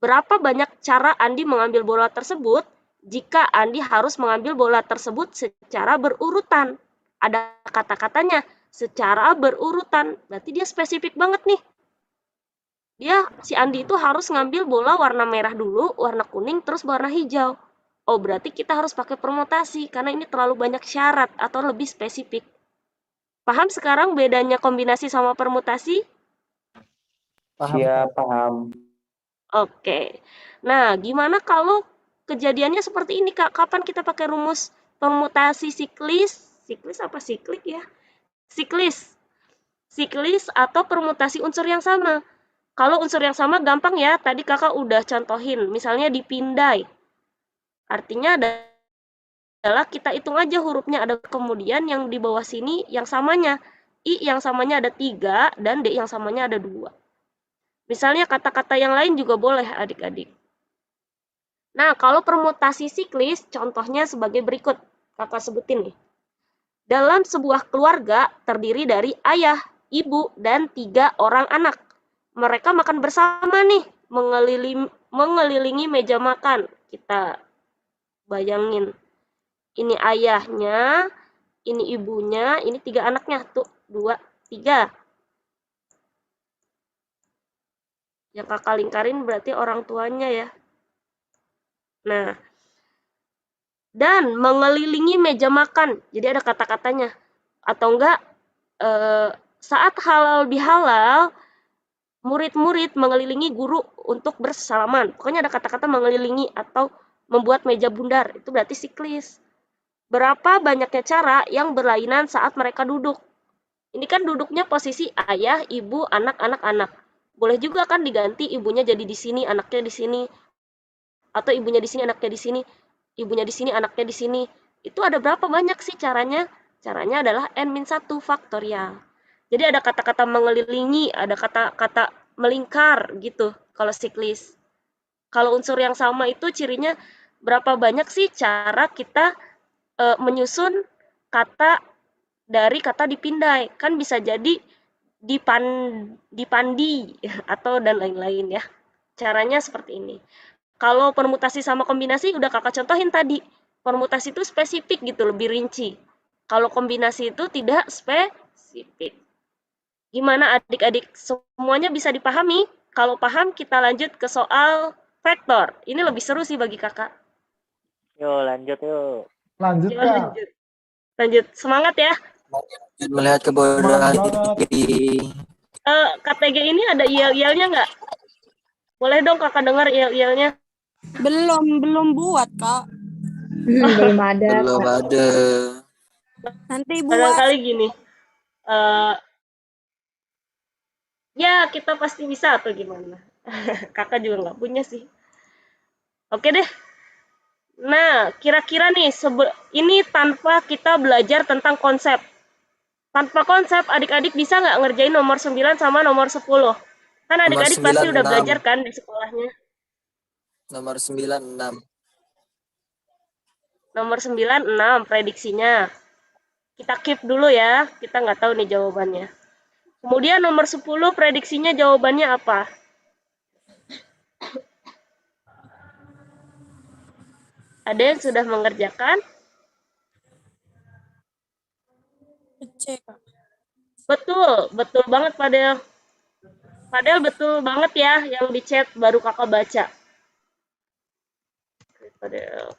Berapa banyak cara Andi mengambil bola tersebut jika Andi harus mengambil bola tersebut secara berurutan? ada kata-katanya secara berurutan. Berarti dia spesifik banget nih. Si Andi itu harus ngambil bola warna merah dulu, warna kuning, terus warna hijau. Oh, berarti kita harus pakai permutasi karena ini terlalu banyak syarat atau lebih spesifik. Paham sekarang bedanya kombinasi sama permutasi? Iya, paham. Oke. Nah, gimana kalau kejadiannya seperti ini, Kak? Kapan kita pakai rumus permutasi siklis? Siklis apa siklik ya? Siklis. Siklis atau permutasi unsur yang sama. Kalau unsur yang sama gampang ya, tadi Kakak udah contohin. Misalnya dipindai. Artinya adalah kita hitung aja hurufnya, ada kemudian yang di bawah sini yang samanya. I yang samanya ada 3 dan D yang samanya ada 2. Misalnya kata-kata yang lain juga boleh adik-adik. Nah, kalau permutasi siklis, contohnya sebagai berikut. Kakak sebutin nih. Dalam sebuah keluarga terdiri dari ayah, ibu, dan 3 orang anak. Mereka makan bersama nih, mengelilingi meja makan. Kita bayangin. Ini ayahnya, ini ibunya, ini 3 anaknya. Tuh, 2, 3. Yang kakak lingkarin berarti orang tuanya ya. Nah, dan mengelilingi meja makan. Jadi ada kata-katanya. Atau enggak, saat halal bihalal, murid-murid mengelilingi guru untuk bersalaman. Pokoknya ada kata-kata mengelilingi atau membuat meja bundar. Itu berarti siklis. Berapa banyaknya cara yang berlainan saat mereka duduk. Ini kan duduknya posisi ayah, ibu, anak, anak. Boleh juga kan diganti ibunya jadi di sini, anaknya di sini. Atau ibunya di sini, anaknya di sini. Ibunya di sini, anaknya di sini. Itu ada berapa banyak sih caranya? Caranya adalah n-1 faktorial. Jadi ada kata-kata mengelilingi, ada kata-kata melingkar gitu kalau siklis. Kalau unsur yang sama itu cirinya berapa banyak sih cara kita menyusun kata dari kata dipindai. Kan bisa jadi dipandi atau dan lain-lain ya. Caranya seperti ini. Kalau permutasi sama kombinasi udah kakak contohin tadi. Permutasi itu spesifik gitu, lebih rinci. Kalau kombinasi itu tidak spesifik. Gimana adik-adik? Semuanya bisa dipahami? Kalau paham kita lanjut ke soal vektor. Ini lebih seru sih bagi kakak. Yuk, lanjut yuk. Lanjut, Kak. Lanjut. Semangat ya. Melihat kebodohan diri. KTG ini ada IEL-IEL-nya nggak? Boleh dong kakak dengar IEL-IEL-nya. Belum buat, Kak. Belum ada. Belum ada. Nanti buat. Barangkali gini. Ya, kita pasti bisa atau gimana? Kakak juga nggak punya sih. Oke deh. Nah, kira-kira nih, ini tanpa kita belajar tentang konsep. Tanpa konsep, adik-adik bisa nggak ngerjain nomor 9 sama nomor 10? Kan adik-adik pasti udah belajar kan di sekolahnya. Nomor 9, 6. Nomor 9, 6 prediksinya. Kita keep dulu ya, kita nggak tahu nih jawabannya. Kemudian nomor 10 prediksinya jawabannya apa? Ada yang sudah mengerjakan? Cek. Betul banget Padel. Padel betul banget ya yang di chat baru kakak baca. Padel.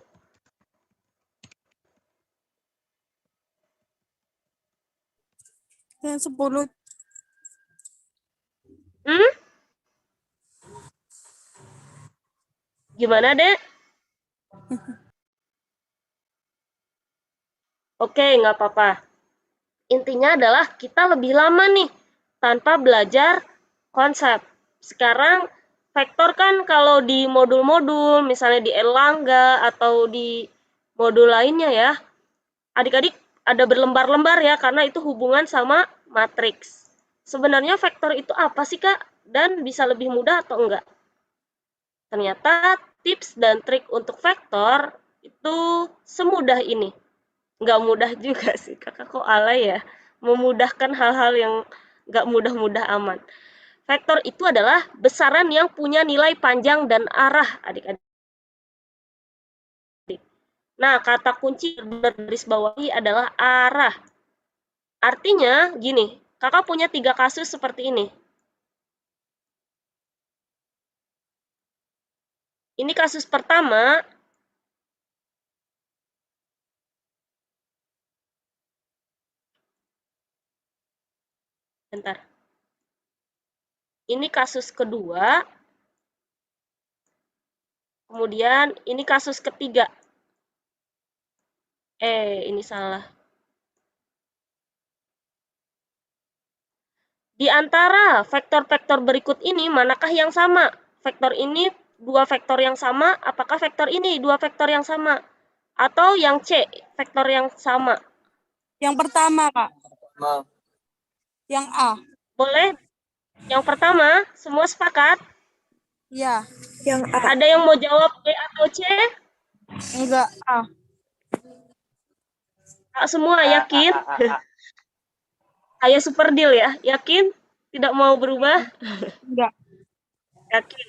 Yang 10. Gimana, Dek? Oke, nggak apa-apa. Intinya adalah kita lebih lama nih tanpa belajar konsep. Sekarang vektor kan kalau di modul-modul, misalnya di Erlangga atau di modul lainnya ya, adik-adik ada berlembar-lembar ya, karena itu hubungan sama matriks. Sebenarnya vektor itu apa sih, Kak? Dan bisa lebih mudah atau enggak? Ternyata tips dan trik untuk vektor itu semudah ini. Nggak mudah juga sih, kakak kok alay ya. Memudahkan hal-hal yang nggak mudah-mudah aman. Vektor itu adalah besaran yang punya nilai panjang dan arah, adik-adik. Nah, kata kunci bergaris bawahi adalah arah. Artinya gini, kakak punya 3 kasus seperti ini. Ini kasus pertama. Bentar. Ini kasus kedua. Kemudian ini kasus ketiga. Ini salah. Di antara vektor-vektor berikut ini, manakah yang sama? Vektor ini 2 vektor yang sama, apakah vektor ini 2 vektor yang sama? Atau yang C, vektor yang sama? Yang pertama, Kak. Yang A. Boleh? Yang pertama, semua sepakat? Ya. Yang A. Ada yang mau jawab B atau C? Enggak, A. A semua, yakin? Kayak super deal ya, yakin? Tidak mau berubah? Enggak. Yakin?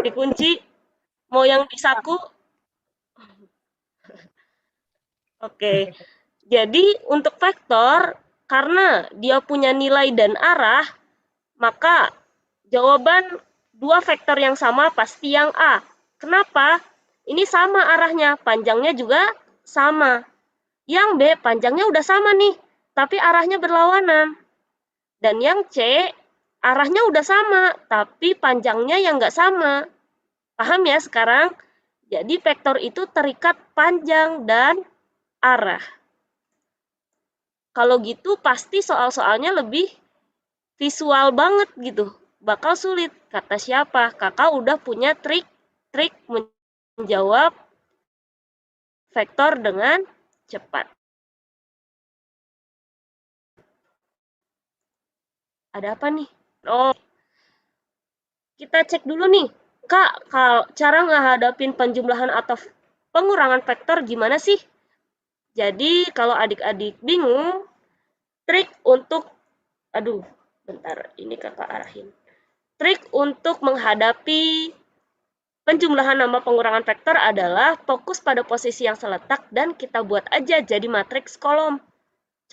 Dikunci? Mau yang disaku? Oke. Jadi untuk vektor, karena dia punya nilai dan arah, maka jawaban 2 vektor yang sama pasti yang A. Kenapa? Ini sama arahnya, panjangnya juga sama. Yang B, panjangnya udah sama nih, tapi arahnya berlawanan. Dan yang C, arahnya udah sama, tapi panjangnya yang nggak sama. Paham ya sekarang? Jadi vektor itu terikat panjang dan arah. Kalau gitu pasti soal-soalnya lebih visual banget gitu. Bakal sulit. Kata siapa? Kakak udah punya trik menjawab vektor dengan cepat. Ada apa nih? Oh, kita cek dulu nih. Kak, kalau cara ngehadapin penjumlahan atau pengurangan vektor gimana sih? Jadi, kalau adik-adik bingung, trik untuk, bentar, ini kakak arahin. Trik untuk menghadapi penjumlahan sama pengurangan vektor adalah fokus pada posisi yang seletak dan kita buat aja jadi matriks kolom.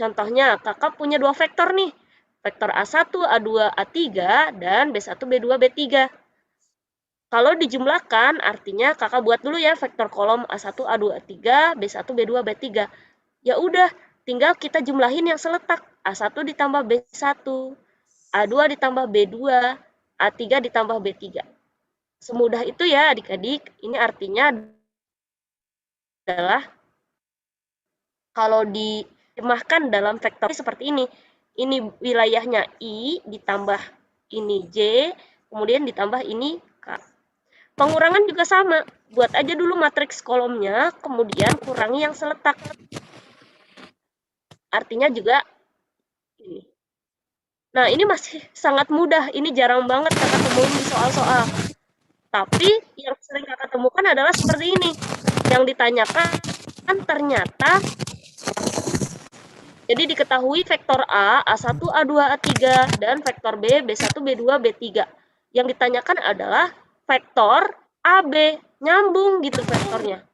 Contohnya, kakak punya 2 vektor nih. Vektor A1, A2, A3, dan B1, B2, B3. Kalau dijumlahkan, artinya kakak buat dulu ya vektor kolom A1, A2, A3, B1, B2, B3. Ya udah, tinggal kita jumlahin yang seletak. A1 ditambah B1, A2 ditambah B2, A3 ditambah B3. Semudah itu ya adik-adik. Ini artinya adalah kalau diterjemahkan dalam vektor seperti ini. Ini wilayahnya I ditambah ini J, kemudian ditambah ini K. Pengurangan juga sama. Buat aja dulu matriks kolomnya, kemudian kurangi yang seletak. Artinya juga ini. Nah, ini masih sangat mudah. Ini jarang banget kakak temuin di soal-soal. Tapi yang sering kakak temukan adalah seperti ini. Yang ditanyakan ternyata jadi diketahui vektor A, A1, A2, A3, dan vektor B, B1, B2, B3. Yang ditanyakan adalah vektor AB, nyambung gitu vektornya.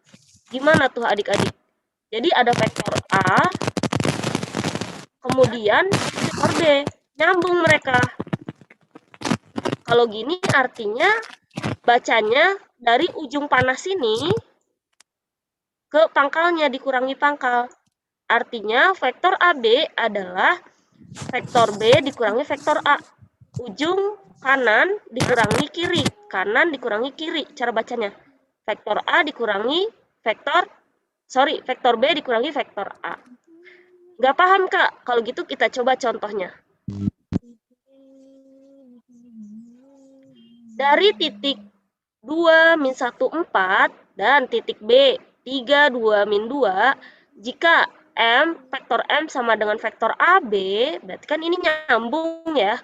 Gimana tuh adik-adik? Jadi ada vektor A, kemudian vektor B, nyambung mereka. Kalau gini artinya bacanya dari ujung panas ini ke pangkalnya dikurangi pangkal. Artinya vektor AB adalah vektor B dikurangi vektor A. Ujung kanan dikurangi kiri. Kanan dikurangi kiri. Cara bacanya. Vektor A dikurangi vektor B dikurangi vektor A. Nggak paham, Kak? Kalau gitu kita coba contohnya. Dari titik 2, min 1, 4, dan titik B, 3, 2, min 2, jika vektor M sama dengan vektor AB, berarti kan ini nyambung ya.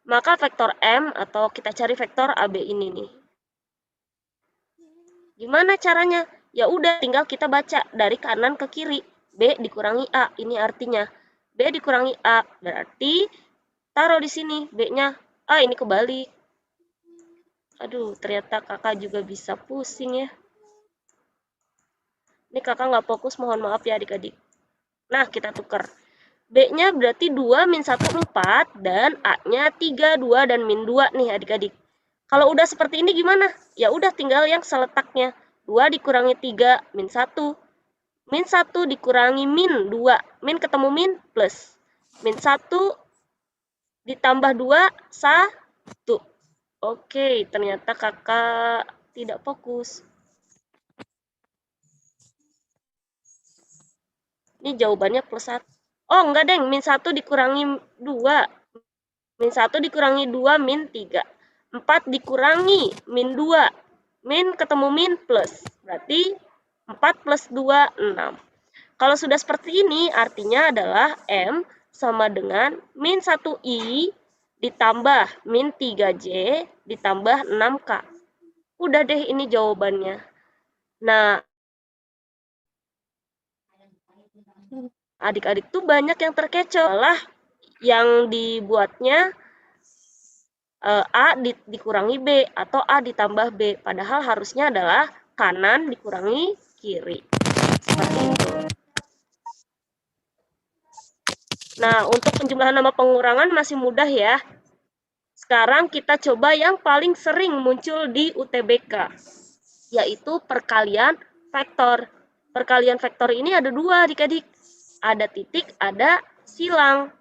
Maka vektor M atau kita cari vektor AB ini nih. Gimana caranya? Ya udah tinggal kita baca dari kanan ke kiri. B dikurangi A, ini artinya. B dikurangi A, berarti taruh di sini B-nya. Ini kebalik. Aduh, ternyata kakak juga bisa pusing ya. Ini kakak nggak fokus, mohon maaf ya adik-adik. Nah, kita tukar. B-nya berarti 2, min 1, 4, dan A-nya 3, 2, dan min 2 nih adik-adik. Kalau udah seperti ini gimana? Ya udah tinggal yang seletaknya. 2 dikurangi 3, min 1. Min 1 dikurangi min 2. Min ketemu min, plus. Min 1 ditambah 2, 1. Oke, ternyata kakak tidak fokus. Ini jawabannya plus 1. Oh, enggak, Deng. Min 1 dikurangi 2. Min 1 dikurangi 2, min 3. 4 dikurangi min 2. Min ketemu min, plus. Berarti 4 plus 2, 6. Kalau sudah seperti ini, artinya adalah M sama dengan min 1I ditambah min 3J ditambah 6K. Udah deh, ini jawabannya. Nah, adik-adik tuh banyak yang terkecoh. Malah yang dibuatnya A dikurangi B atau A ditambah B. Padahal harusnya adalah kanan dikurangi kiri. Seperti itu. Nah, untuk penjumlahan nama pengurangan masih mudah ya. Sekarang kita coba yang paling sering muncul di UTBK, yaitu perkalian vektor. Perkalian vektor ini ada dua adik-adik. Ada titik, ada silang.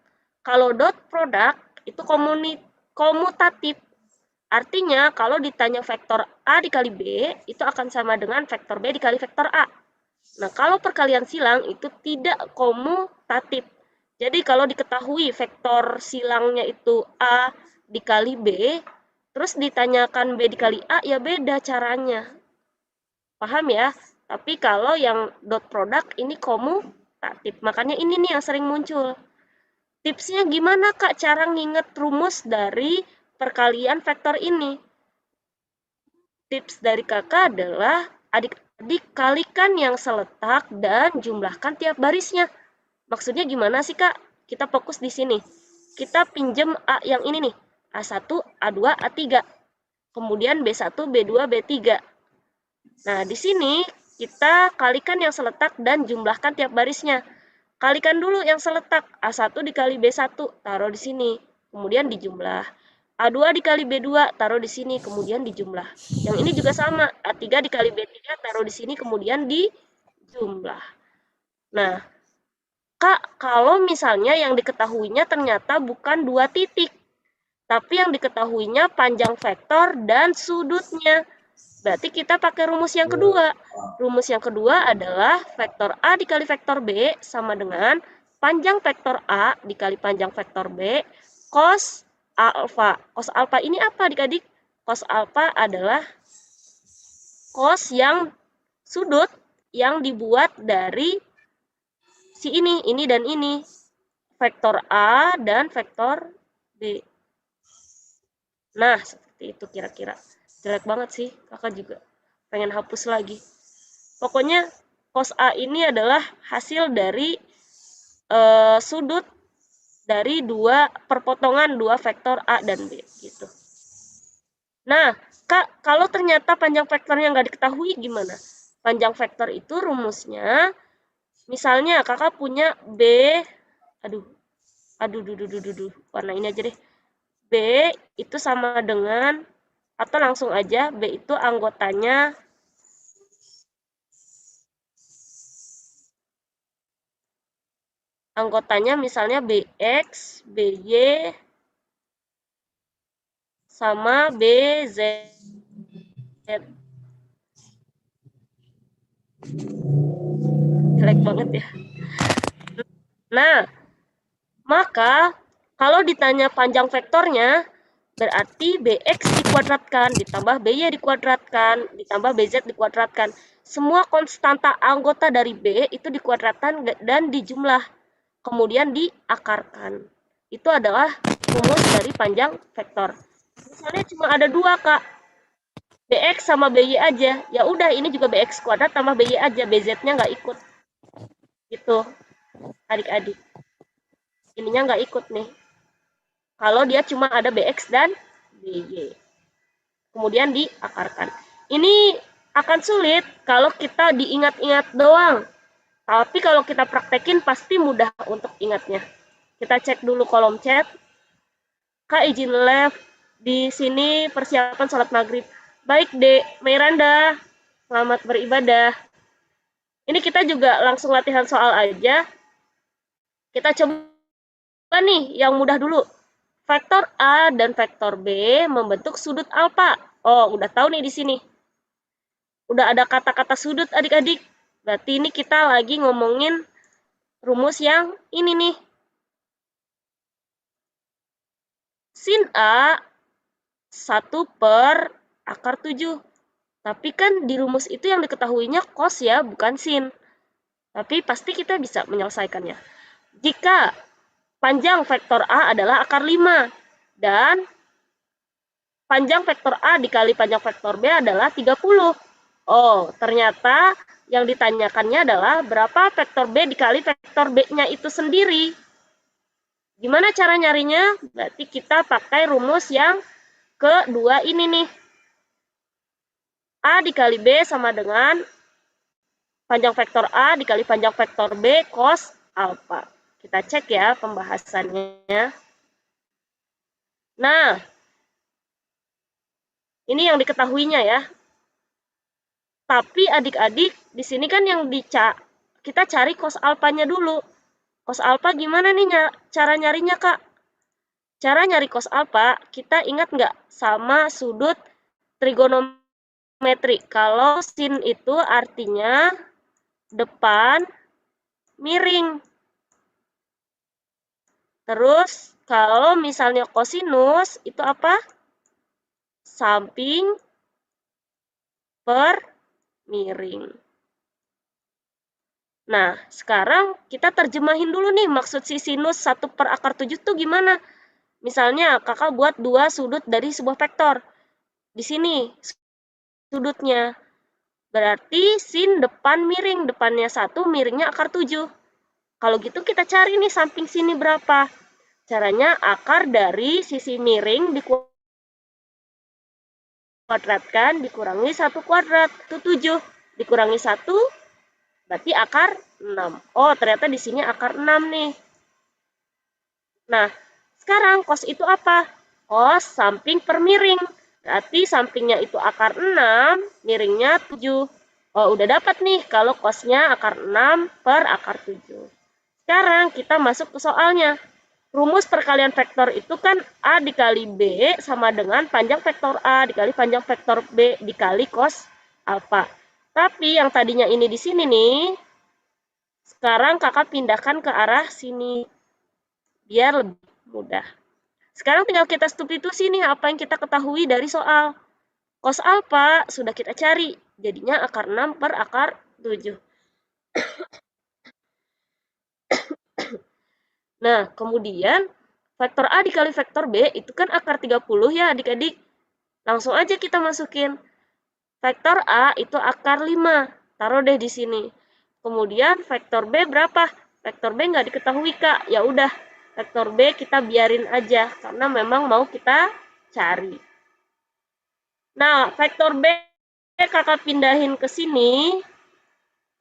Kalau dot product itu komutatif. Artinya kalau ditanya vektor A dikali B, itu akan sama dengan vektor B dikali vektor A. Nah, kalau perkalian silang itu tidak komutatif. Jadi kalau diketahui vektor silangnya itu A dikali B, terus ditanyakan B dikali A, ya beda caranya. Paham ya? Tapi kalau yang dot product ini komutatif. Makanya ini nih yang sering muncul. Tipsnya gimana Kak cara nginget rumus dari perkalian vektor ini? Tips dari kakak adalah adik-adik kalikan yang seletak dan jumlahkan tiap barisnya. Maksudnya gimana sih Kak? Kita fokus di sini. Kita pinjem A yang ini nih. A1, A2, A3. Kemudian B1, B2, B3. Nah, di sini kita kalikan yang seletak dan jumlahkan tiap barisnya. Kalikan dulu yang seletak. A1 dikali B1, taruh di sini. Kemudian dijumlah. A2 dikali B2, taruh di sini. Kemudian dijumlah. Yang ini juga sama. A3 dikali B3, taruh di sini. Kemudian dijumlah. Nah, Kak, kalau misalnya yang diketahuinya ternyata bukan 2 titik, tapi yang diketahuinya panjang vektor dan sudutnya. Berarti kita pakai rumus yang kedua. Rumus yang kedua adalah vektor A dikali vektor B sama dengan panjang vektor A dikali panjang vektor B cos alfa. Cos alfa ini apa adik-adik? Cos alfa adalah cos yang sudut yang dibuat dari si ini dan ini. Vektor A dan vektor B. Nah, seperti itu kira-kira. Jelek banget sih, kakak juga pengen hapus lagi. Pokoknya cos A ini adalah hasil dari sudut dari perpotongan dua vektor A dan B gitu. Nah, Kak, kalau ternyata panjang vektornya nggak diketahui gimana? Panjang vektor itu rumusnya, misalnya kakak punya B, warna ini aja deh. B itu sama dengan, atau langsung aja, B itu anggotanya misalnya BX, BY, sama BZ. Jelek banget ya. Nah, maka kalau ditanya panjang vektornya, berarti BX dikuadratkan, ditambah BY dikuadratkan, ditambah BZ dikuadratkan. Semua konstanta anggota dari B itu dikuadratkan dan dijumlah. Kemudian diakarkan. Itu adalah rumus dari panjang vektor. Misalnya cuma ada 2, Kak. BX sama BY aja. Ya udah, ini juga BX kuadrat tambah BY aja. BZ-nya nggak ikut. Gitu, adik-adik. Ininya nggak ikut nih. Kalau dia cuma ada BX dan BY. Kemudian diakarkan. Ini akan sulit kalau kita diingat-ingat doang. Tapi kalau kita praktekin pasti mudah untuk ingatnya. Kita cek dulu kolom chat. Kak izin live di sini persiapan sholat maghrib. Baik Dek, Miranda, selamat beribadah. Ini kita juga langsung latihan soal aja. Kita coba nih yang mudah dulu. Vektor A dan vektor B membentuk sudut alfa. Oh, udah tahu nih di sini. Udah ada kata-kata sudut adik-adik. Berarti ini kita lagi ngomongin rumus yang ini nih. Sin A 1/akar 7. Tapi kan di rumus itu yang diketahuinya cos ya, bukan sin. Tapi pasti kita bisa menyelesaikannya. Jika panjang vektor A adalah akar 5 dan panjang vektor A dikali panjang vektor B adalah 30. Oh, ternyata yang ditanyakannya adalah berapa vektor B dikali vektor B-nya itu sendiri. Gimana cara nyarinya? Berarti kita pakai rumus yang kedua ini nih. A dikali B sama dengan panjang vektor A dikali panjang vektor B cos alfa. Kita cek ya pembahasannya. Nah, ini yang diketahuinya ya. Tapi adik-adik, di sini kan yang kita cari cos alfanya dulu. Cos alfa gimana nih cara nyarinya, Kak? Cara nyari cos alfa, kita ingat nggak sama sudut trigonometri? Kalau sin itu artinya depan miring. Terus, kalau misalnya kosinus, itu apa? Samping per miring. Nah, sekarang kita terjemahin dulu nih maksud si sinus 1/akar 7 itu gimana? Misalnya, kakak buat 2 sudut dari sebuah vektor. Di sini sudutnya. Berarti sin depan miring. Depannya 1, miringnya akar 7. Kalau gitu kita cari nih samping sini berapa. Caranya akar dari sisi miring dikuadratkan dikurangi 1 kuadrat. Itu 7. Dikurangi 1 berarti akar 6. Oh, ternyata di sini akar 6 nih. Nah, sekarang cos itu apa? Cos samping per miring. Berarti sampingnya itu akar 6, miringnya 7. Oh, udah dapat nih kalau cosnya akar 6/akar 7. Sekarang kita masuk ke soalnya. Rumus perkalian vektor itu kan A dikali B sama dengan panjang vektor A dikali panjang vektor B dikali cos alfa. Tapi yang tadinya ini di sini nih, sekarang kakak pindahkan ke arah sini. Biar lebih mudah. Sekarang tinggal kita substitusi nih apa yang kita ketahui dari soal. Cos alfa sudah kita cari. Jadinya akar 6/akar 7. Nah, kemudian vektor A dikali vektor B itu kan akar 30 ya adik-adik. Langsung aja kita masukin. Vektor A itu akar 5. Taruh deh di sini. Kemudian vektor B berapa? Vektor B nggak diketahui, Kak. Ya udah, vektor B kita biarin aja karena memang mau kita cari. Nah, vektor B kakak pindahin ke sini.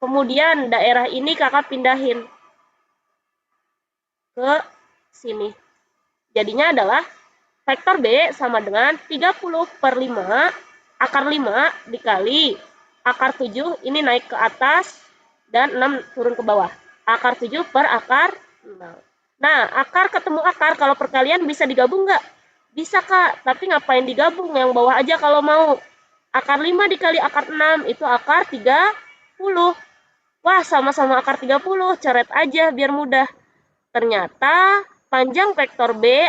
Kemudian daerah ini kakak pindahin ke sini. Jadinya adalah vektor B sama dengan 30/5 akar 5 dikali akar 7, ini naik ke atas dan 6 turun ke bawah. Akar 7/akar 6. Nah, akar ketemu akar, kalau perkalian bisa digabung nggak? Bisa, Kak, tapi ngapain digabung? Yang bawah aja kalau mau. Akar 5 dikali akar 6, itu akar 30. Wah, sama-sama akar 30, coret aja biar mudah. Ternyata panjang vektor B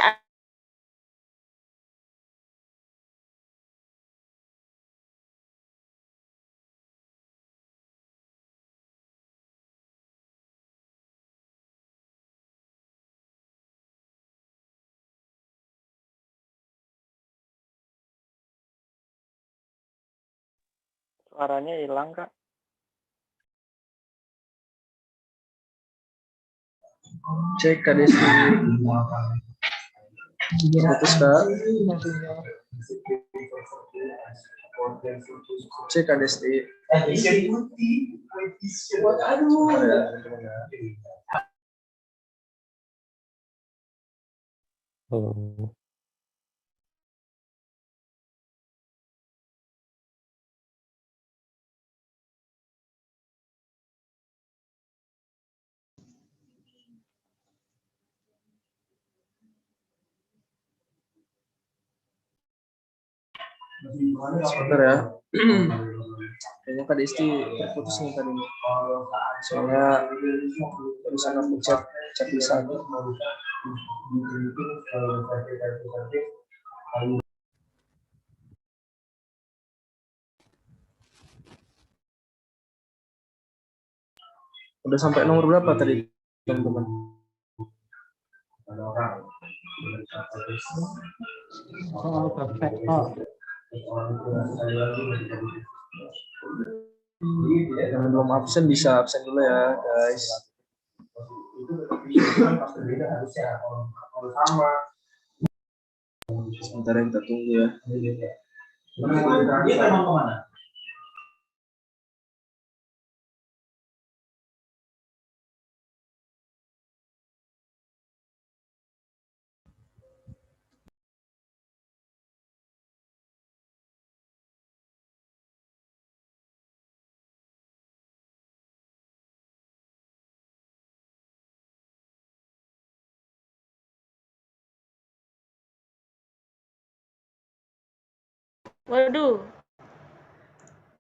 Suaranya hilang, Kak. Cek Kak Desi. Putus kak. Cek Kak Desti. Oh. Sebentar ya. Kayaknya Kak Desti terputus nih tadi. Soalnya barusan aku chat bisa. Udah sampai nomor berapa tadi, teman-teman? Soal vektor. Yang belum absen bisa absen dulu ya, guys. Sebentar ya, kita tunggu ya. Dia memang kemana? Waduh.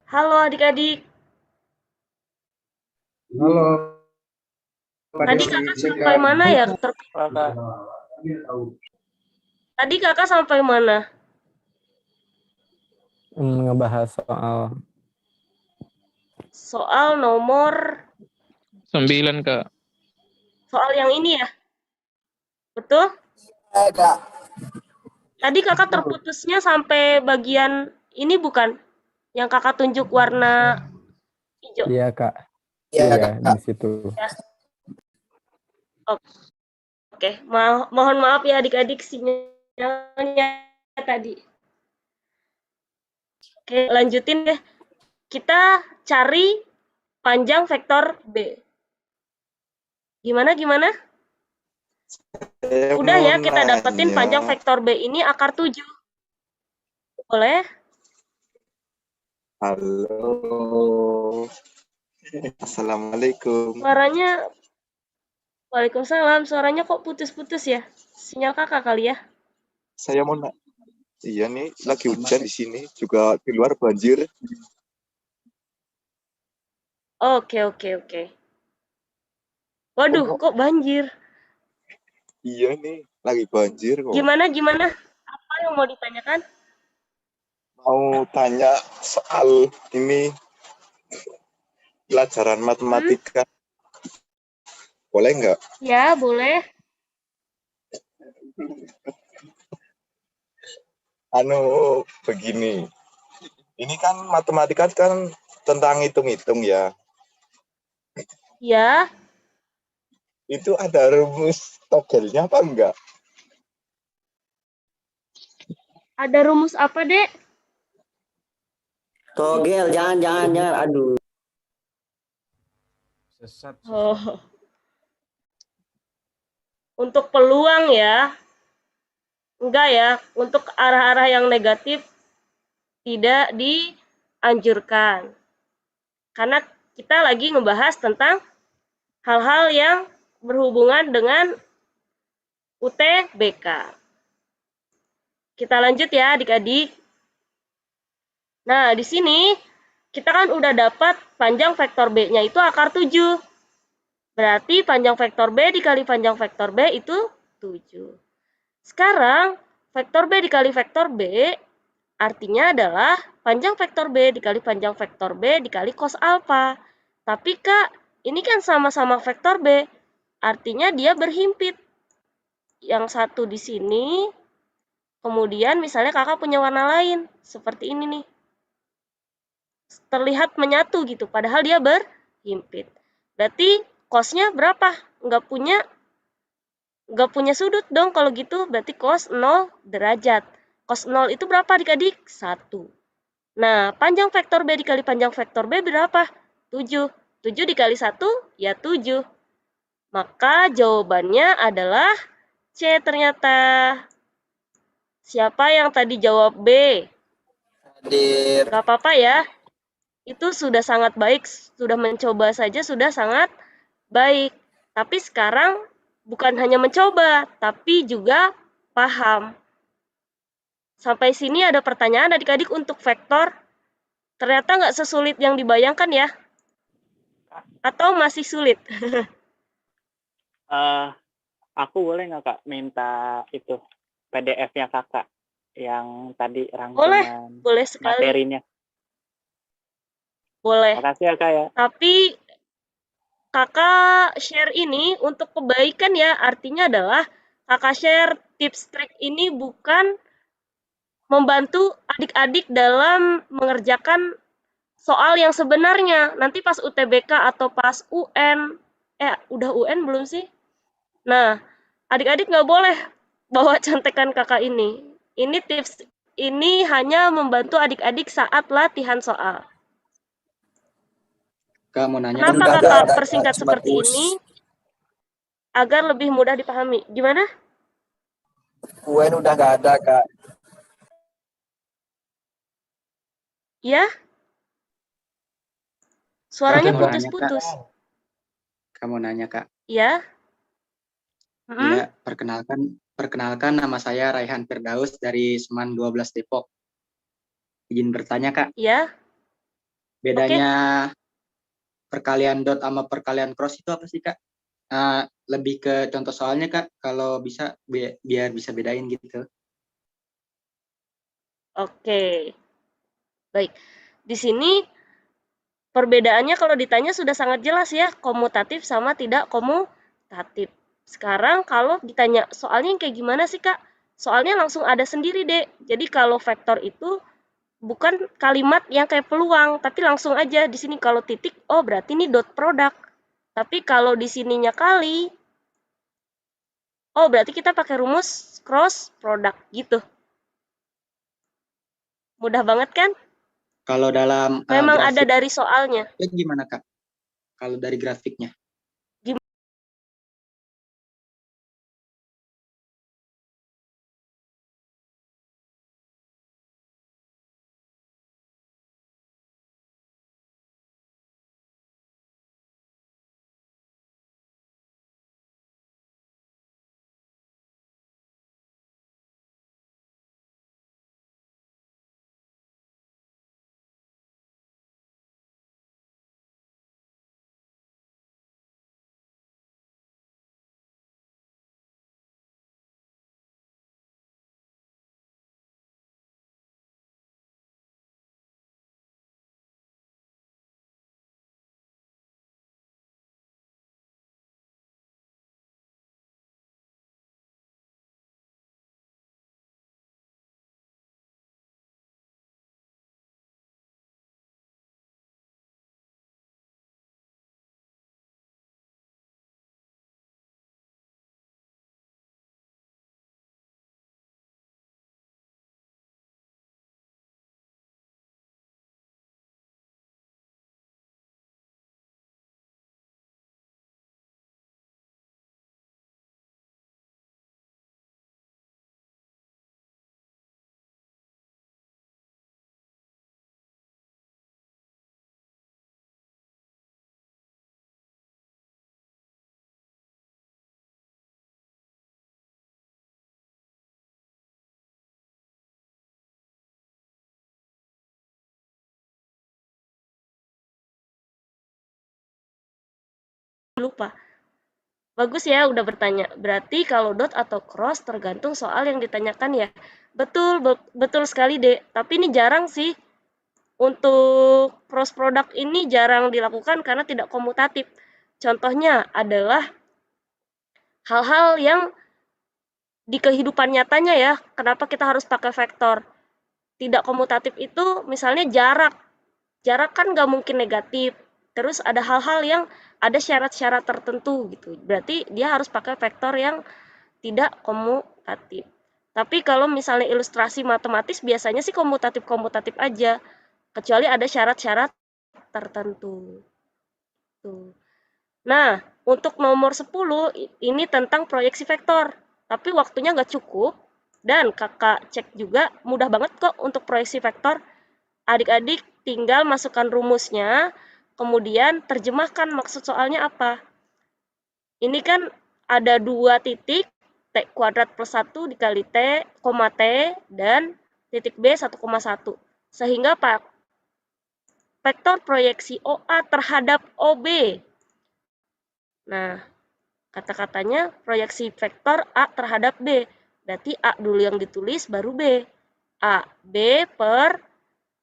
Halo adik-adik. Halo. Tadi kakak sampai mana ya? Tadi kakak sampai mana? Ngebahas Soal nomor 9 Kak. soal yang ini ya? Betul? Tadi kakak terputusnya sampai bagian ini bukan? Yang kakak tunjuk warna hijau. Iya Kak. Iya di situ. Ya. Oke. Mohon maaf ya adik-adik sinyalnya tadi. Oke, lanjutin deh. Kita cari panjang vektor B. Gimana? Udah ya, kita dapetin panjang vektor B ini akar 7. Boleh? Halo. Assalamualaikum. Suaranya, waalaikumsalam. Suaranya kok putus-putus ya? Sinyal kakak kali ya? Saya mau iya nih, lagi hujan di sini, juga di luar banjir. Oke. Waduh, kok banjir? Iya nih, lagi banjir kok. Gimana? Apa yang mau ditanyakan? Mau tanya soal ini pelajaran matematika. Boleh nggak? Ya, boleh. Begini. Ini kan matematika kan tentang hitung-hitung ya. Ya. Itu ada rumus togelnya apa enggak? Ada rumus apa, Dek? Togel, jangan. Aduh. Sesat. Oh. Untuk peluang ya. Enggak ya, untuk arah-arah yang negatif tidak dianjurkan. Karena kita lagi ngebahas tentang hal-hal yang berhubungan dengan UTBK. Kita lanjut ya adik-adik. Nah, di sini kita kan udah dapat panjang vektor B-nya itu akar 7. Berarti panjang vektor B dikali panjang vektor B itu 7. Sekarang, vektor B dikali vektor B artinya adalah panjang vektor B dikali panjang vektor B dikali cos alfa. Tapi Kak, ini kan sama-sama vektor B. Artinya dia berhimpit. Yang satu di sini, kemudian misalnya kakak punya warna lain. Seperti ini nih. Terlihat menyatu gitu, padahal dia berhimpit. Berarti cosnya berapa? Nggak punya Nggak punya sudut dong kalau gitu, berarti cos 0 derajat. Cos 0 itu berapa adik-adik? 1. Nah, panjang vektor B dikali panjang vektor B berapa? 7. 7 dikali 1, ya 7. Maka jawabannya adalah C ternyata. Siapa yang tadi jawab B? Hadir. Gak apa-apa ya. Itu sudah sangat baik, sudah mencoba saja sudah sangat baik. Tapi sekarang bukan hanya mencoba, tapi juga paham. Sampai sini ada pertanyaan adik-adik untuk vektor? Ternyata nggak sesulit yang dibayangkan ya? Atau masih sulit? Aku boleh nggak Kak minta itu PDF-nya Kakak yang tadi Boleh, rangkuman boleh sekali. materinya. Boleh. Makasih ya Kak ya. Tapi kakak share ini untuk kebaikan ya, artinya adalah kakak share tips trik ini bukan membantu adik-adik dalam mengerjakan soal yang sebenarnya. Nanti pas UTBK atau pas UN, udah UN belum sih? Nah, adik-adik nggak boleh bawa contekan kakak ini. Ini tips ini hanya membantu adik-adik saat latihan soal. Kak mau nanya. Kenapa kakak persingkat seperti ini? Agar lebih mudah dipahami. Gimana? UN udah nggak ada, Kak. Ya? Suaranya putus-putus. Kamu nanya Kak. Ya? Iya, perkenalkan nama saya Raihan Firdaus dari Seman 12 Depok. Izin bertanya Kak. Ya. Bedanya perkalian dot sama perkalian cross itu apa sih Kak? Lebih ke contoh soalnya Kak, kalau bisa biar bisa bedain gitu. Oke. Baik. Di sini perbedaannya kalau ditanya sudah sangat jelas ya, komutatif sama tidak komutatif. Sekarang kalau ditanya soalnya yang kayak gimana sih Kak? Soalnya langsung ada sendiri deh. Jadi kalau vektor itu bukan kalimat yang kayak peluang, tapi langsung aja di sini kalau titik, oh berarti ini dot product. Tapi kalau di sininya kali, oh berarti kita pakai rumus cross product gitu. Mudah banget kan? Kalau dalam memang ada dari soalnya. Gimana Kak? Kalau dari grafiknya? Lupa. Bagus ya udah bertanya. Berarti kalau dot atau cross tergantung soal yang ditanyakan ya. Betul, betul sekali Dek. Tapi ini jarang sih. Untuk cross product ini jarang dilakukan karena tidak komutatif. Contohnya adalah hal-hal yang di kehidupan nyatanya ya. Kenapa kita harus pakai vektor? Tidak komutatif itu misalnya jarak. Jarak kan nggak mungkin negatif. Terus ada hal-hal yang ada syarat-syarat tertentu gitu. Berarti dia harus pakai vektor yang tidak komutatif. Tapi kalau misalnya ilustrasi matematis biasanya sih komutatif-komutatif aja, kecuali ada syarat-syarat tertentu. Tuh. Nah, untuk nomor 10 ini tentang proyeksi vektor. Tapi waktunya nggak cukup dan kakak cek juga mudah banget kok untuk proyeksi vektor. Adik-adik tinggal masukkan rumusnya, kemudian terjemahkan maksud soalnya apa. Ini kan ada 2 titik, T kuadrat plus 1 dikali T, koma T, dan titik B 1,1. Sehingga vektor proyeksi OA terhadap OB. Nah, kata-katanya proyeksi vektor A terhadap B. Berarti A dulu yang ditulis, baru B. A, B per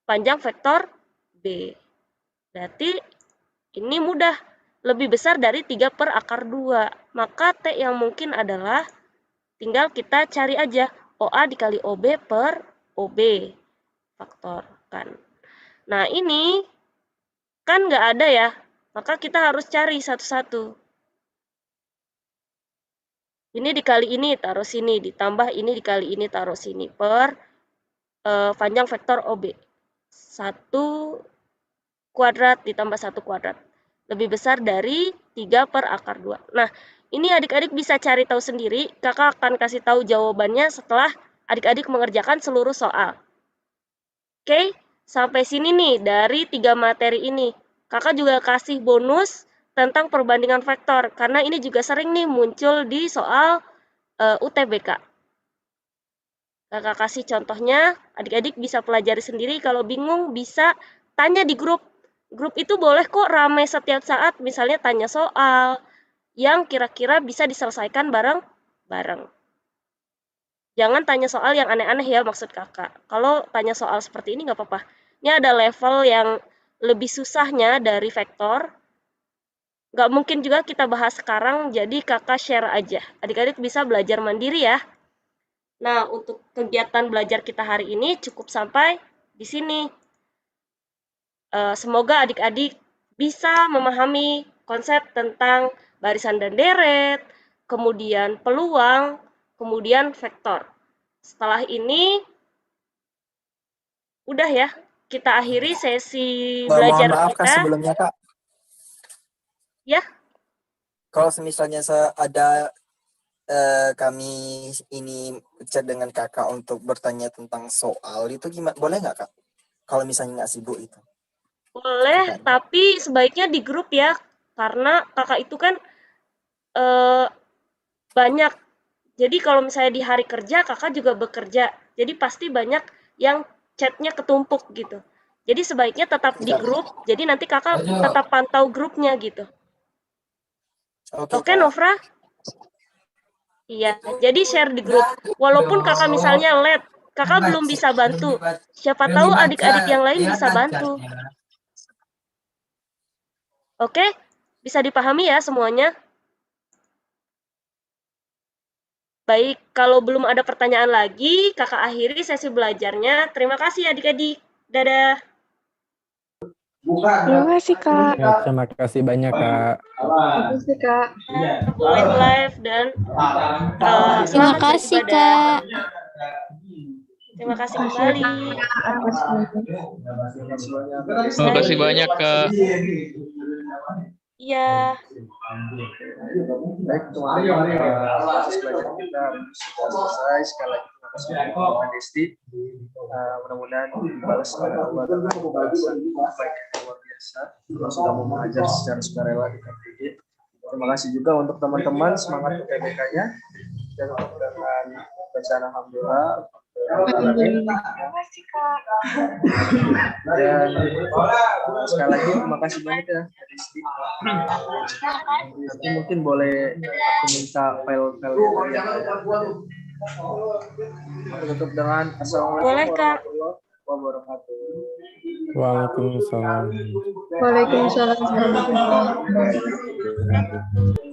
panjang vektor B. Berarti ini mudah. Lebih besar dari 3 per akar 2. Maka T yang mungkin adalah, tinggal kita cari aja. OA dikali OB per OB. Faktorkan. Nah, ini kan nggak ada ya. Maka kita harus cari satu-satu. Ini dikali ini, taruh sini. Ditambah ini dikali ini, taruh sini. Per panjang vektor OB. 1 kuadrat ditambah 1 kuadrat. Lebih besar dari 3 per akar 2. Nah, ini adik-adik bisa cari tahu sendiri. Kakak akan kasih tahu jawabannya setelah adik-adik mengerjakan seluruh soal. Oke, sampai sini nih dari 3 materi ini. Kakak juga kasih bonus tentang perbandingan vektor. Karena ini juga sering nih muncul di soal UTBK. Kakak kasih contohnya, adik-adik bisa pelajari sendiri. Kalau bingung bisa tanya di grup. Grup itu boleh kok ramai setiap saat, misalnya tanya soal yang kira-kira bisa diselesaikan bareng-bareng. Jangan tanya soal yang aneh-aneh ya maksud kakak. Kalau tanya soal seperti ini nggak apa-apa. Ini ada level yang lebih susahnya dari vektor. Nggak mungkin juga kita bahas sekarang, jadi kakak share aja. Adik-adik bisa belajar mandiri ya. Nah, untuk kegiatan belajar kita hari ini cukup sampai di sini. Semoga adik-adik bisa memahami konsep tentang barisan dan deret, kemudian peluang, kemudian vektor. Setelah ini, udah ya, kita akhiri sesi belajar Mohon maaf kita. Kak sebelumnya Kak. Ya. Kalau misalnya ada kami ini chat dengan kakak untuk bertanya tentang soal itu gimana? Boleh nggak Kak? Kalau misalnya nggak sibuk itu. Boleh, tapi sebaiknya di grup ya, karena kakak itu kan banyak. Jadi kalau misalnya di hari kerja, kakak juga bekerja. Jadi pasti banyak yang chatnya ketumpuk gitu. Jadi sebaiknya tetap di grup, jadi nanti kakak tetap pantau grupnya gitu. Oke, Novra? Iya, jadi share di grup. Walaupun kakak misalnya late, kakak belum bisa bantu. Siapa tahu adik-adik yang lain bisa bantu. Oke, bisa dipahami ya semuanya? Baik, kalau belum ada pertanyaan lagi, kakak akhiri sesi belajarnya. Terima kasih adik-adik. Dadah. Terima kasih, Kak. Ya, terima kasih banyak, Kak. Terima kasih, Kak. Join live dan Terima kasih, Kak. Terima kasih kembali. Terima kasih banyak Kak. Iya. Baik, teman-teman, proses belajar kita sudah selesai. Sekali lagi terima kasih kepada Desti. Mudah-mudahan dibalas oleh Allah dengan balasan baik yang luar biasa. Allah sudah mau mengajar secara sukarela di KPG. Terima kasih juga untuk teman-teman semangat UTBK-nya dan mudah-mudahan bacaan alhamdulillah. Terima kasih, Kak. Dan sekali lagi terima kasih banyak ya Desti. Nanti mungkin boleh aku minta file-file yang tutup dengan assalamualaikum warahmatullahi wabarakatuh. Waalaikumsalam. Waalaikumsalam warahmatullahi wabarakatuh.